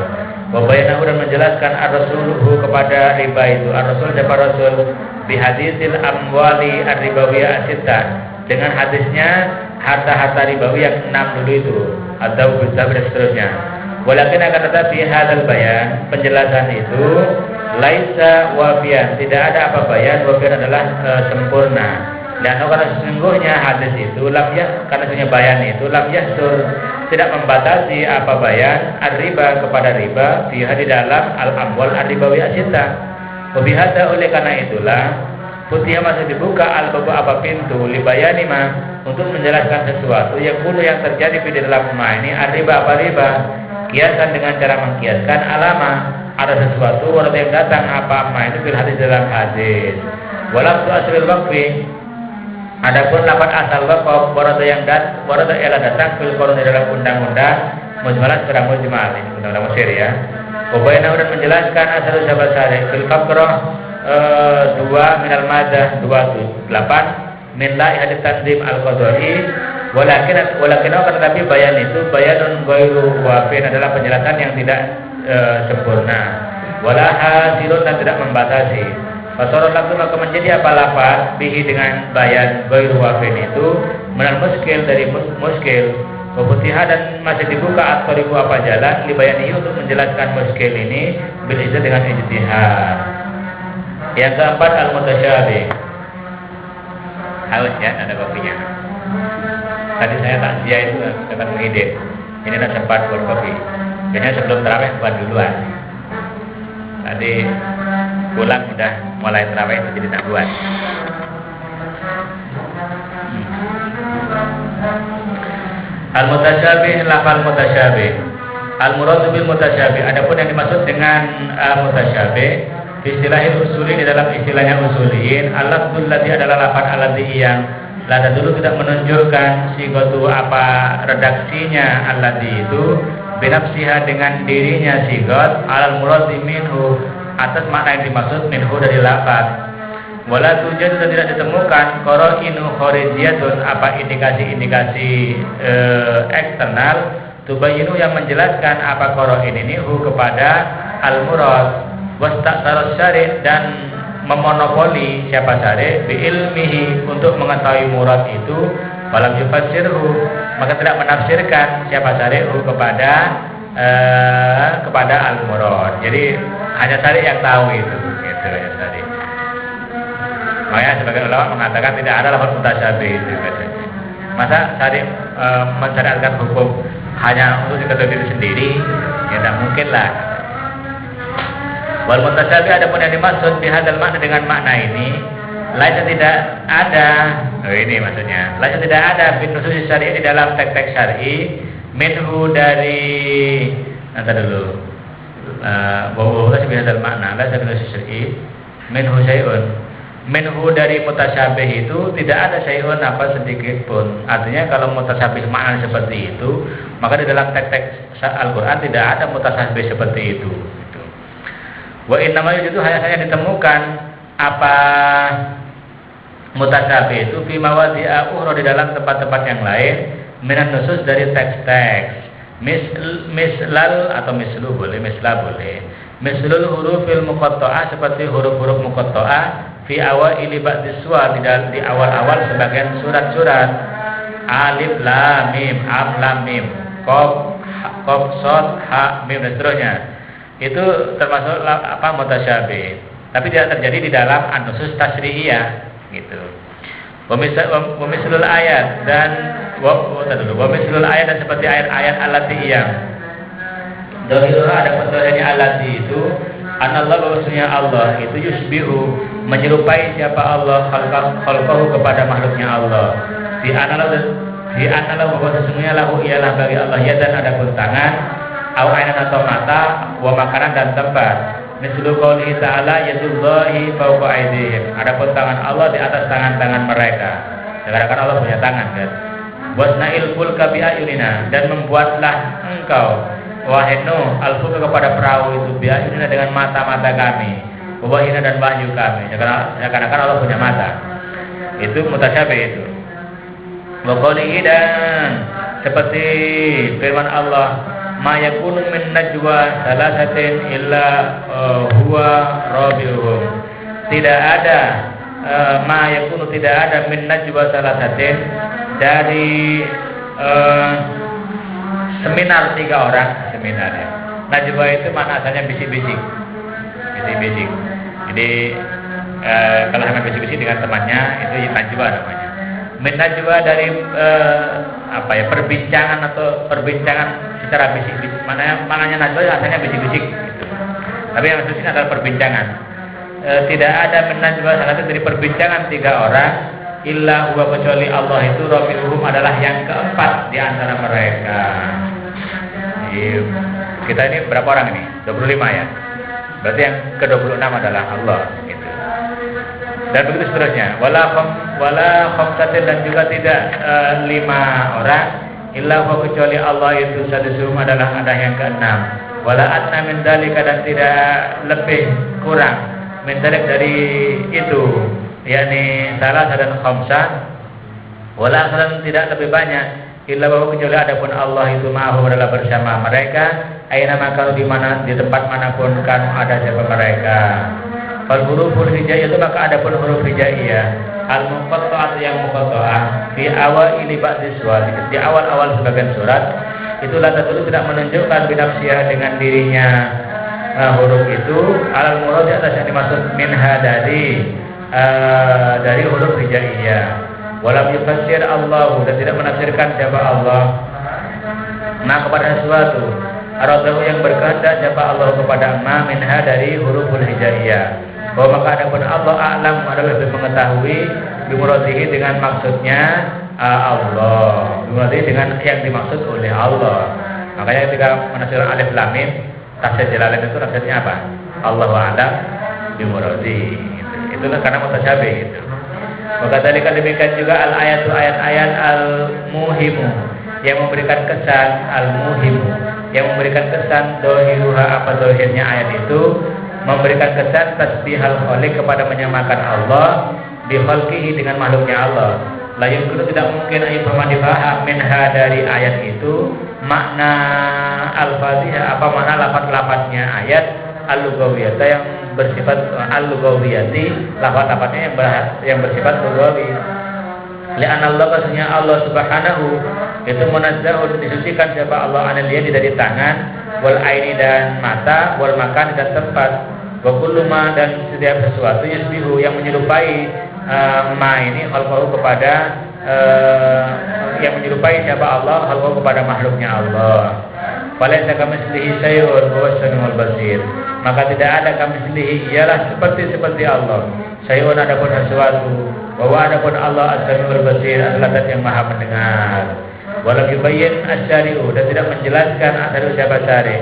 Wa bayanahu dan menjelaskan ar-rasuluhu kepada riba itu ar-rasul siapa rasul bi hadisil amwali ar-ribawiyah asita dengan hadisnya harta-harta ribawi yang 6 dulu itu atau bisa dan seterusnya. Walakin akan tetapi hadzal bayan penjelasan itu laisa wafian tidak ada apa bayan wafian adalah sempurna. Dan karena sesungguhnya hadis itu karena sesungguhnya bayan itu lam yahsur tidak membatasi apa bayan ar-riba kepada riba di dalam al-amwal ar-ribawi asita. Wabihada oleh karena itulah putihnya masih dibuka al-babu apa pintu libayani ma untuk menjelaskan sesuatu yang terjadi di dalam ma ini ar-riba apa riba kiasan dengan cara mengkiaskan alama ada sesuatu warna yang datang apa ma itu fil hadis dalam hadis walam tu asril waqfi Adapun lafaz asal waqaf warada yang ialah datang fil qur'an dalam undang-undang mujmalah secara mujmal, ini undang-undang Mesir ya. Ubayna dan menjelaskan asal sahabat syarih fil faqrah 2 minal madah 28 min la hadits tanzim al-qadai walakin tetapi bayan itu bayanun ghairu wafin adalah penjelasan yang tidak sempurna wala hasilun dan tidak membatasi. Fasorot laku maka menjadi apa lafaz bihi dengan bayan ghairu wafin itu menal muskil dari muskil Wabutiha dan masih dibuka at-tariqu apa jalan libayanihi untuk menjelaskan muskil ini bil dengan ijtihad. Yang keempat al-mutasyabih. Haus ya, ada kopinya. Tadi saya takziah itu dapat mengidip. Ini ada sempat buat kopi. Biasanya sebelum tarawih buat duluan. Tadi pulang udah mulai tarawih itu jadi tak buat. Al-mutasyabih, lafal mutasyabih. Al-muradu bil mutasyabih. Adapun yang dimaksud dengan mutasyabih, istilahil usuli di dalam istilahnya usuliyin, al-lafzul ladzi adalah lafal alladzi yang lada dulu tidak menunjukkan sigatu apa redaksinya alladzi itu binafsiha dengan dirinya sigot alal muradi minhu atas makna yang dimaksud minhu dari lafaz. Wala tujad dan tidak ditemukan qara'inu kharijiyatun apa indikasi-indikasi eksternal tubayinu yang menjelaskan apa qara'in ini kepada al-murad wasta'sarus syari' dan memonopoli siapa syari' bi ilmihi untuk mengetahui murad itu walam yufassirhu maka tidak menafsirkan siapa syari' kepada al-murad. Jadi hanya syari' yang tahu itu gitu ya syari'. Makanya sebagian ulama mengatakan tidak ada lafaz mutasyabih itu katanya. Masa syari' mensyariatkan hukum hanya untuk diketahui diri sendiri, ya tidak mungkin lah. Wal mutasyabih adapun yang dimaksud bihadzal makna dengan makna ini, lain tidak ada. Ini maksudnya, lain tidak ada bin nusus syar'i di dalam teks-teks syar'i minhu dari nanti dulu. Bahwa bihadzal makna la bin nusus syar'i minhu syai'un. Minhu dari mutasyabih itu tidak ada syai'un apa sedikit pun. Artinya kalau mutasyabih makna seperti itu, maka di dalam teks-teks Al-Qur'an tidak ada mutasyabih seperti itu. Wa innama itu hanya ditemukan apa mutasyabih itu fi mawadhi'a ukhra di dalam tempat-tempat yang lain minan nusus dari teks-teks. Mislal atau mislu boleh, misla boleh. Mislul hurufil muqatta'ah seperti huruf-huruf muqatta'ah fi awaili ba'dis suwar di awal-awal sebagian surat-surat alif lam mim alif lam mim qaf shad ha mim dan seterusnya itu termasuk apa mutasyabih tapi tidak terjadi di dalam an-nusus tasyri'iyah gitu. Wa mislul ayat dan wa mislul ayat dan seperti ayat-ayat allati yang dohirullah ada pendohirnya allati itu anallah bahwasanya Allah itu yusbihu menyerupai siapa Allah khalqahu kepada makhluknya Allah. Di analah bahwa sesungguhnya lahu ialah bagi Allah yadan ada pun tangan au ainan atau mata wa makanan dan tempat. Mislu qouli ta'ala yadullahi fawqa aydihim. Adapun tangan Allah di atas tangan-tangan mereka. Sekarang Allah punya tangan kan. Wasna'il fulka bi ayunina dan membuatlah engkau wahai Nuh al-fulka kepada perahu itu bi ayunina dengan mata-mata kami. Wahina dan wahyu kami. Seakan-akan Allah punya mata. Itu mutasyabih itu. Wa qoulihi dan seperti firman Allah, "Ma yakunu min najwa salasatin illa huwa rabi'uhum." Tidak ada ma yakunu tidak ada min najwa salasatin dari seminar 3 orang seminar ya. Najwa itu makna asalnya bisik-bisik. Bisik-bisik. Jadi kalau hanya bisik-bisik dengan temannya itu najwa namanya. Min najwa dari perbincangan atau perbincangan secara bisik-bisik. Maknanya najwa asalnya bisik-bisik gitu. Tapi yang maksudnya adalah perbincangan. Tidak ada min najwa salah satu dari perbincangan 3 orang illa huwa kecuali Allah itu rabi'uhum adalah yang keempat di antara mereka. Kita ini berapa orang ini? 25 ya. Berarti yang ke-26 adalah Allah gitu. Dan begitu seterusnya. Wala khamsatin, dan juga tidak 5 orang illa wa kecuali Allah itu sadisuhum adalah ada yang keenam. Wala adna min dzalika, dan tidak lebih kurang min dzalik dari itu, yakni salah dan khamsah. Wala aksaran, tidak lebih banyak illa wa kecuali adapun Allah itu ma'ahum adalah bersama mereka, aina maka di mana, di tempat manapun kan ada siapa mereka. Fal huruful hijaiyah itu, maka ada pun huruf hijaiyah al muqatta'ah yang muqatta'ah di awal ini ba'di surat, di awal-awal sebagian surat itu lata dulu tidak menunjukkan binafsiyah dengan dirinya huruf itu alal murad atas yang dimaksud minha dari huruf hijaiyah. Walam yufassir Allah, dan tidak menafsirkan siapa Allah kepada sesuatu aradahu yang berkehendak siapa Allah kepada ma minha dari huruful hijaiyah. Bahwa maka adapun Allah a'lam adalah lebih mengetahui bimuradihi dengan maksudnya Allah, bimuradihi dengan yang dimaksud oleh Allah. Makanya ketika menafsirkan alif lam mim tafsir Jalalain itu tafsirnya apa? Allahu a'lam bimuradihi. Itulah karena mutasyabih itu. Maka tadi kan demikian juga al-ayatu ayat-ayat al-muhimu yang memberikan kesan, al-muhimu yang memberikan kesan dohiruha, apa dohirnya ayat itu memberikan kesan tasbihal khaliq kepada menyamakan Allah bi khalqihi dengan makhluknya Allah. La yumkinu, tidak mungkin ayat difaham minha dari ayat itu makna al-fatihah, apa makna lafaz-lafaznya ayat al-lughawiyah yang bersifat al-lughawiyati, lafaz-lafaznya yang bersifat lughawi. Li'anna Allah, maksudnya Allah Subhanahu itu munazzahun, disucikan siapa Allah anil yadi dari tangan, wal aini dan mata, wal makan dan tempat, wa kullu ma dan setiap sesuatu yusbihu yang menyerupai ma ini khalqahu kepada yang menyerupai siapa Allah khalqahu kepada makhluknya Allah. Falaysa kamitslihi syai'un wa huwas samiul basir, maka tidak ada kamitslihi ialah seperti Allah. Syai'un adapun sesuatu, bahwa adapun Allah as-samiul basir adalah zat yang maha mendengar. Walau yubayyin asyari'u, dan tidak menjelaskan asyari'u siapa syari'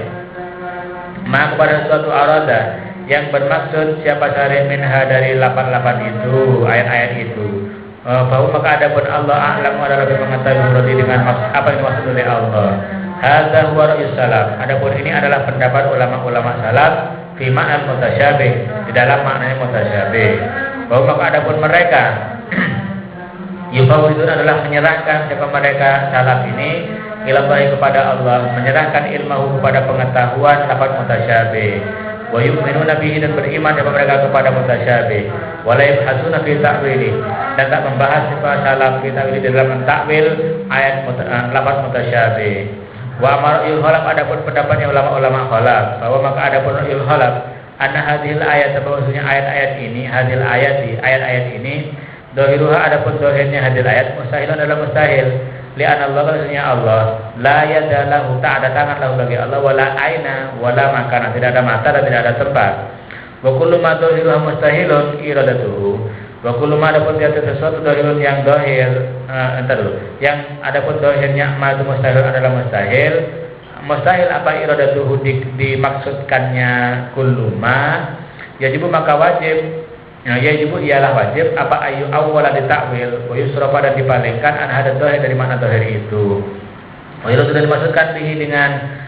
maka kepada suatu arada yang bermaksud siapa syari' minha dari lapan-lapan itu, ayat-ayat itu. Bahwa maka adapun Allah a'lamu adalah lebih mengetahui dengan apa yang dimaksud oleh Allah. Hadza huwa ra'yus salaf, adapun ini adalah pendapat ulama-ulama salaf fi ma'al mutasyabih, di dalam maknanya mutasyabih. Bahwa maka adapun mereka yufawwidun adalah menyerahkan siapa mereka salaf ini ilallahi kepada Allah, menyerahkan ilmuhu kepada pengetahuan lafaz mutasyabih. Wa yu'minuna bihi, dan beriman siapa mereka kepada mutasyabih. Wa la yabhasuna fi ta'wili, dan tak membahas siapa salaf fi ta'wili dalam takwil ayat lafaz mutasyabih. Wa amarul khalaf, adapun pendapatnya ulama-ulama khalaf, bahwa maka adapun ulul khalaf anna hadhil ayat, bahwasanya ayat-ayat ini, hadhil ayati, ayat-ayat ini dohiruha adapun dohirnya hadil ayat mustahilun adalah mustahil. Li'anna Allah, maksudnya Allah la yadalahu, tak ada tangan lahu bagi Allah, wala aina wala makana, tidak ada mata dan tidak ada tempat. Wa kullu ma dohiruha mustahilun iradatuhu, wa kullu ma adapun tiada sesuatu dohirun yang dohir yang adapun dohirnya ma itu mustahil adalah mustahil. Mustahil apa iradatuhu, dimaksudkannya kullu ma yajibu, maka wajib. Yajibu ialah wajib apa ayu awwala ditakwil wa yusrafa, dan dipalingkan an hadat dohir dari makna dohir itu. Wa itu sudah dimaksudkan bihi dengan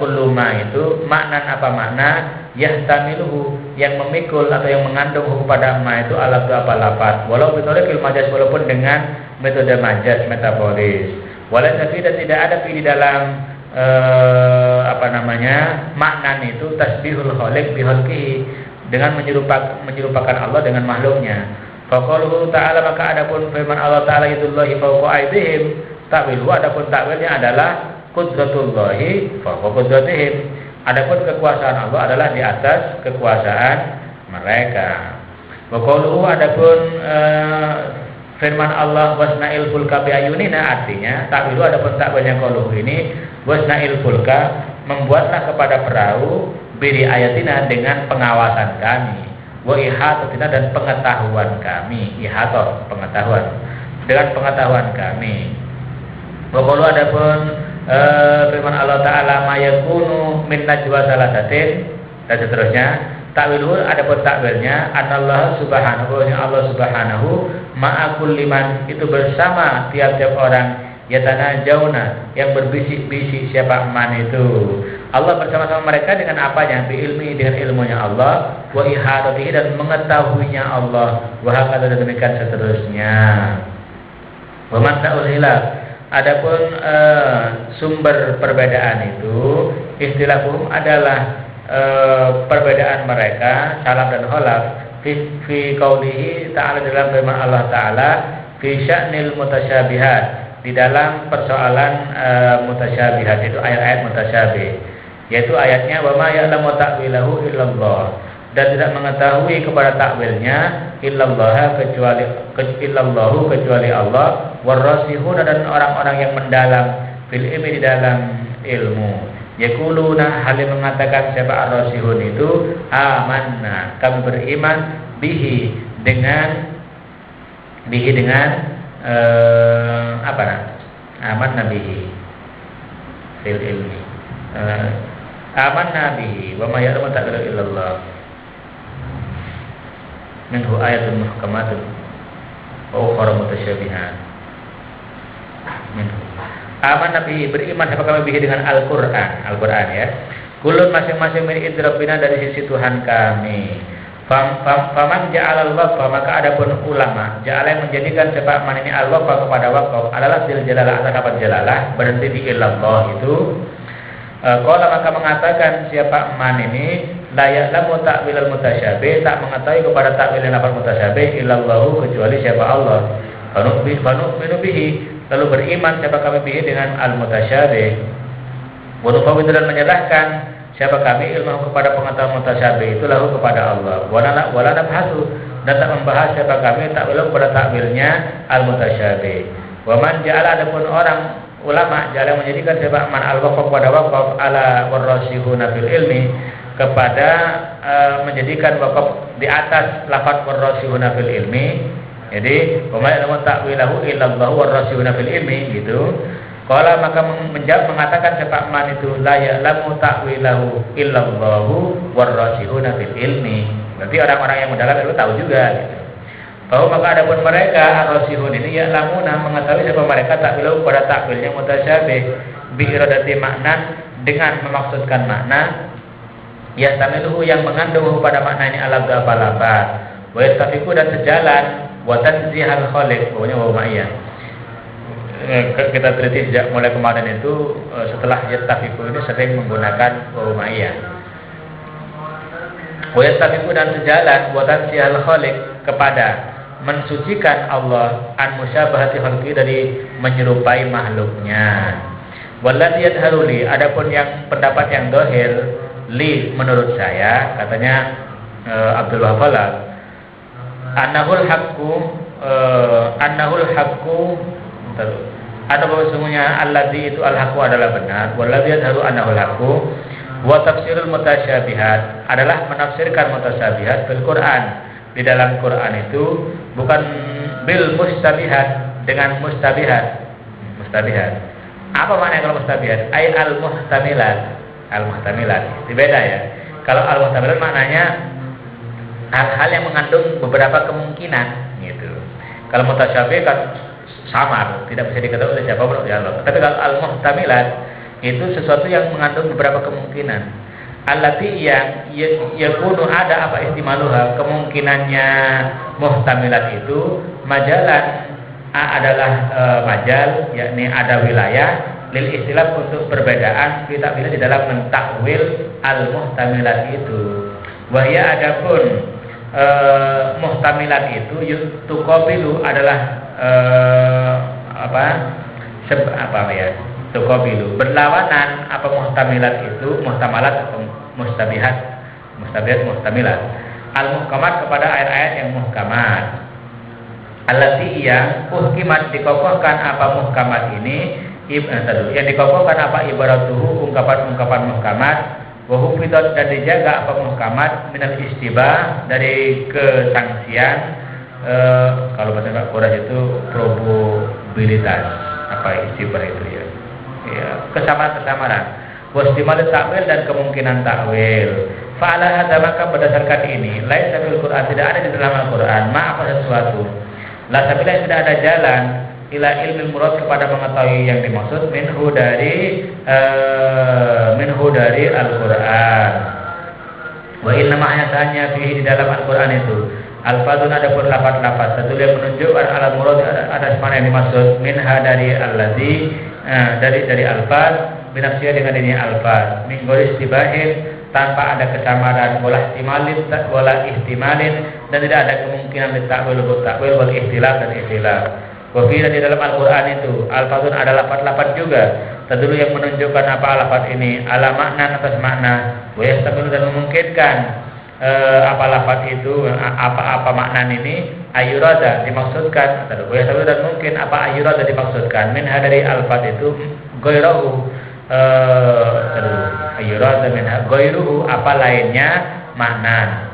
kullu ma itu makna apa makna yahtamiluhu, yang memikul atau yang mengandung kepada ma itu alat apa lafaz, walau bitariqil majaz, walaupun dengan metode majaz metaforis. Wala safi, dan tidak ada di dalam makna itu tasbihul khaliq bi khalqihi, dengan menyerupakan Allah dengan makhluknya. Faqaluhu ta'ala, maka adapun firman Allah Ta'ala itullahi fawqa aydihim, ta'wilu adapun ta'wilnya adalah qudratullahi fawqa qudratihim, adapun kekuasaan Allah adalah di atas kekuasaan mereka. Waqaluhu adapun firman Allah wasna'il fulka bi ayunina, artinya ta'wilu adapun ta'wilnya qaluhu ini wasna'il fulka, membuatlah kepada perahu biri ayatina dengan pengawasan kami, wa ihatatina dan pengetahuan kami, ihato pengetahuan, dengan pengetahuan kami. Wa qalu adapun firman Allah Ta'ala mayakunu min najwa salasatin, dan seterusnya Ta'wiluhu adapun takwilnya anallahu subhanahu, Allah subhanahu ma'a kulli man, itu bersama tiap-tiap orang, yatanajawna, yang berbisik-bisik siapa man itu. Allah bersama-sama mereka dengan apanya? Bi ilmi, dengan ilmunya Allah, wa ihadatihi, dan mengetahuinya Allah, wa hakadha, dan demikian seterusnya. Wa mansa'ul hilaf, adapun sumber perbedaan itu, istilahuhum adalah perbedaan mereka salaf dan khalaf fi qaulihi ta'ala, dalam firman Allah Ta'ala, fi sya'nil mutasyabihat, di dalam persoalan mutasyabihat, itu ayat-ayat mutasyabih, yaitu ayatnya wa ma ya'lamu ta'wilahu illallah, dan tidak mengetahui kepada takwilnya illallah, kecuali Allah, warasihun, dan orang-orang yang mendalam fil ilmi, di dalam ilmu. Yaquluna, hal mengatakan siapa ar-rasihun itu, amanna, kami beriman, bihi, dengan apa nah? Amanna bihi fil ilmi, amanna bihi wa ma ya'lamu ta'ala illallah, minhu ayatun muhkamatun wa ukhra mutasyabihat. Minhu aman nabi, beriman siapa kami bihi, dengan Al-Quran ya. Kulun, masing-masing milik Rabbina, dari sisi Tuhan kami. Faman ja'alal waqfa, maka adapun ulama ja'ala, yang menjadikan siapa man ini al-waqfa kepada waqaf, adalah sil jalalah, atas dapat jalalah, berhenti di illallah itu. Qala, maka mengatakan siapa man ini, la ya'lamu ta'wilal mutasyabih, tak mengetahui kepada takwil yang lafaz mutasyabih illallahu, kecuali siapa Allah. Fanu'minu bihi, lalu beriman siapa kami bihi, dengan al-mutasyabih. Wa nufawidu, dan menyerahkan siapa kami ilmu kepada pengetahuan mutasyabih itu lahu, kepada Allah. Wala nabhasu, dan tak membahas siapa kami takwil kepada takwilnya al-mutasyabih. Wa man ja'ala, adapun orang ulama ja'ala, menjadikan siapa man al-waqaf kepada waqaf, ala warasihuna fil ilmi, kepada menjadikan waqaf di atas lafaz warasihuna fil ilmi. Jadi wa ma ya'lamu ta'wilahu illallahu warasihuna fil ilmi gitu. Qala, maka menjawab mengatakan siapa man itu, la ya'lamu ta'wilahu illallahu warasihuna fil ilmi. Berarti orang-orang yang mendalam itu tahu juga gitu. Bahwa maka adapun mereka ar-rasihun ini ya'lamuna, mengetahui siapa mereka ta'wilahu pada takwilnya mutasyabih, bi iradati maknan, dengan memaksudkan makna, yastamiluhu, yang mengandung pada makna ini alab lafaz, wa yastafiqu, dan sejalan, wa tanzihal khaliq, pokoknya wa ma'iyah. Kita teliti sejak mulai kemarin itu, setelah yastafiqu ini sering menggunakan wa ma'iyah. Wa yastafiqu, dan sejalan, wa tanzihal khaliq, kepada mensucikan Allah, an musyabahati khalqi, dari menyerupai makhluknya. Walladzi yadharu li, adapun yang pendapat yang dohir, li, menurut saya, katanya Abdul Wahab, annahul haqqu, ada bahwa sesungguhnya alladzi itu al-haqqu adalah benar, walladzi yadharu annahul haqqu, wa tafsirul mutasyabihat, adalah menafsirkan mutasyabihat bil Quran, di dalam Quran itu, bukan bil mustabihat, dengan mustabihat. Apa maknanya kalau mustabihat? Ay al-muhtamilat. Itu beda ya. Kalau al-muhtamilat maknanya hal-hal yang mengandung beberapa kemungkinan gitu. Kalau mutasyabih kan samar, tidak bisa diketahui oleh siapapun oleh Allah. Tapi kalau al-muhtamilat itu sesuatu yang mengandung beberapa kemungkinan. Allati, yang yakunu, ada apa ihtimaluha, kemungkinannya muhtamilat itu, majalan, adalah majal, yakni ada wilayah, lil istilah, untuk perbedaan kita bila di dalam mentakwil al-muhtamilat itu. Wahya, adapun muhtamilat itu tuqabilu, adalah tuqabilu, berlawanan, apa muhtamilat itu, muhtamalat atau mustabihat, muhtamilat, al-muhkamat, kepada ayat-ayat yang muhkamat. Allati, yang uhkimat, dikokohkan apa muhkamat ini, yang dikokohkan apa ibaratuhu, ungkapan-ungkapan muhkamat, wa hufidhat, dan dijaga apa muhkamat, minal istibah, dari kesangsian, kalau bahasa Quraisy itu probabilitas, apa istibah itu ya, kesamaran, wastimal takwil, dan kemungkinan takwil, Fa'ala hadza maka berdasarkan ini, laisa fil Qur'an tidak ada di dalam Al-Qur'an apa sesuatu. La sabila tidak ada jalan ila ilmil murad kepada mengetahui yang dimaksud minhu dari Al-Qur'an. Wa inna ma'ayatanya fihi di dalam Al-Qur'an itu alfazun ada pun lafaz-lafaz satu yang menunjukkan alat murad ada mana yang dimaksud minha dari allazi dari alfaz binafsiyah dengan ini alfaz min ghairi istibahin tanpa ada kesamaran wala ihtimalin dan tidak ada kemungkinan takwil wal ihtilaf dan ihtilaf. Wa fi di dalam Al-Qur'an itu alfazun ada lafaz-lafaz juga terdulu yang menunjukkan apa lafaz ini ala makna atas makna wa yastamilu dan memungkinkan apa lafaz itu apa makna ini ayyurada dimaksudkan wa yastamilu dan mungkin apa ayyurada dimaksudkan minha dari alfaz itu ghairahu ayyurada minha ghairuhu apa lainnya makna.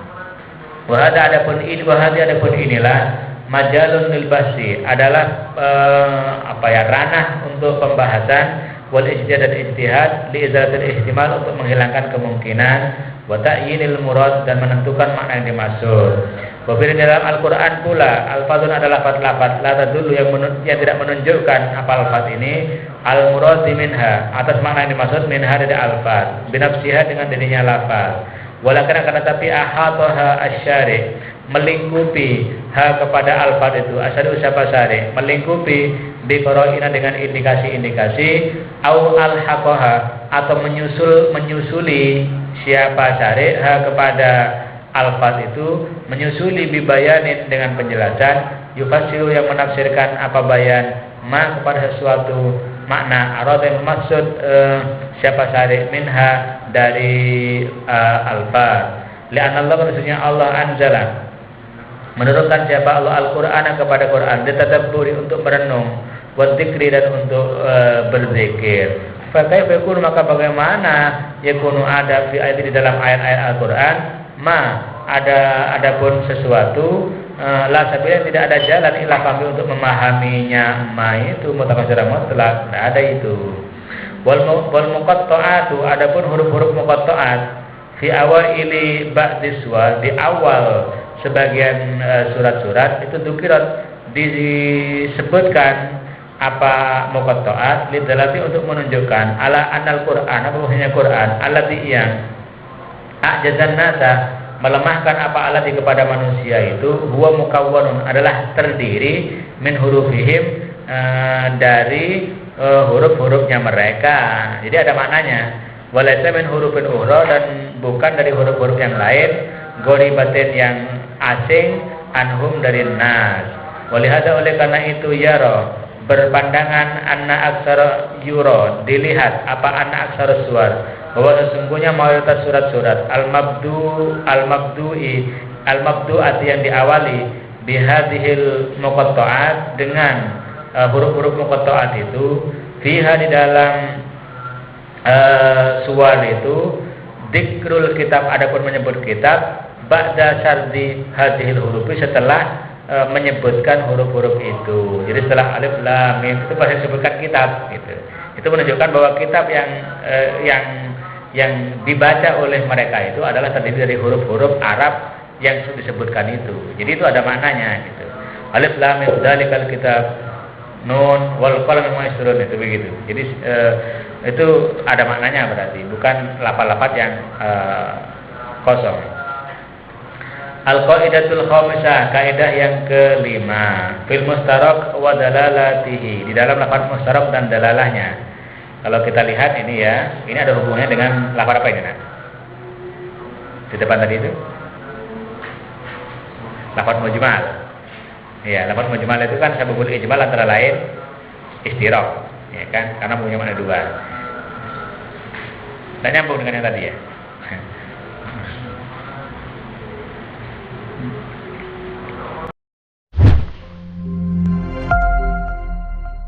Wa hadza adapun inilah majalun lil basi adalah ranah untuk pembahasan wal ijtihad dan ijtihad li izalatil ihtimal untuk menghilangkan kemungkinan wa ta'yinil murad dan menentukan makna yang dimaksud. Wa dalam Al-Qur'an pula alfazun adalah lafaz la tadullu yang tidak menunjukkan apa lafaz ini al murad minha atas makna yang dimaksud minha dari alfaz binafsiha dengan dirinya lafaz. Walakin akan tetapi ahataha asyari melingkupi ha kepada alfaz itu asyari usaha syari melingkupi biqara'ina dengan indikasi-indikasi au alhaqaha atau menyusuli siapa syari ha kepada alfaz itu menyusuli bibayanin dengan penjelasan yufassiru yang menafsirkan apa bayan ma kepada sesuatu makna arad yang maksud siapa syari minha dari alfaz li'anna Allah maksudnya Allah anzala menurunkan siapa Allah Al-Qur'an kepada Quran ditadabburi untuk merenung wa dzikri dan untuk berzikir. Fa kaifa yakunu maka bagaimana yakunu ada fi ayat di dalam ayat-ayat Al-Qur'an adapun sesuatu la sabila tidak ada jalan illa kami untuk memahaminya itu mutafasir mutlak tidak ada itu. Wal muqatta'atu adapun huruf-huruf muqatta'at fi awaili ba'dis suwar di awal sebagian surat-surat itu dukirat disebutkan apa muqatta'at lidalati untuk menunjukkan ala anal Qur'an apa maksudnya Quran allati yang ajazan nasa melemahkan apa alati kepada manusia itu huwa mukawwanun adalah terdiri min hurufihim dari huruf-hurufnya mereka. Jadi ada maknanya walaysa min hurufin ukhra dan bukan dari huruf-huruf yang lain ghoribatin yang asing anhum dari nas. Walihada oleh karena itu yara berpandangan anna aksara yura dilihat apa anna aksara suar bahwa sesungguhnya mayoritas surat-surat al-mabdu'ati yang diawali bihadhil muqatta'at dengan huruf-huruf muqatta'at itu fiha di dalam suar itu dzikrul kitab adapun menyebut kitab ba'da syardi hadhil hurufi setelah menyebutkan huruf-huruf itu. Jadi setelah alif lam mim itu pasti disebutkan kitab gitu. Itu menunjukkan bahwa kitab yang dibaca oleh mereka itu adalah terdiri dari huruf-huruf Arab yang disebutkan itu. Jadi itu ada maknanya gitu. Alif lam mim dzalikal kitab nun wal qalam ma yasturun itu begitu. Jadi itu ada maknanya berarti bukan lafaz-lafaz yang kosong. Al-qaidatul khamisah kaidah yang kelima fil mustarak wa dalalatihi di dalam lafaz mustarak dan dalalahnya. Kalau kita lihat ini ya, ini ada hubungannya dengan lafaz apa ini nak? Di depan tadi itu lafaz mujmal. Iya, lafaz mujmal itu kan sababul ijmal antara lain istiraq, ya kan? Karena punya makna dua. Dan nyambung dengan yang tadi ya.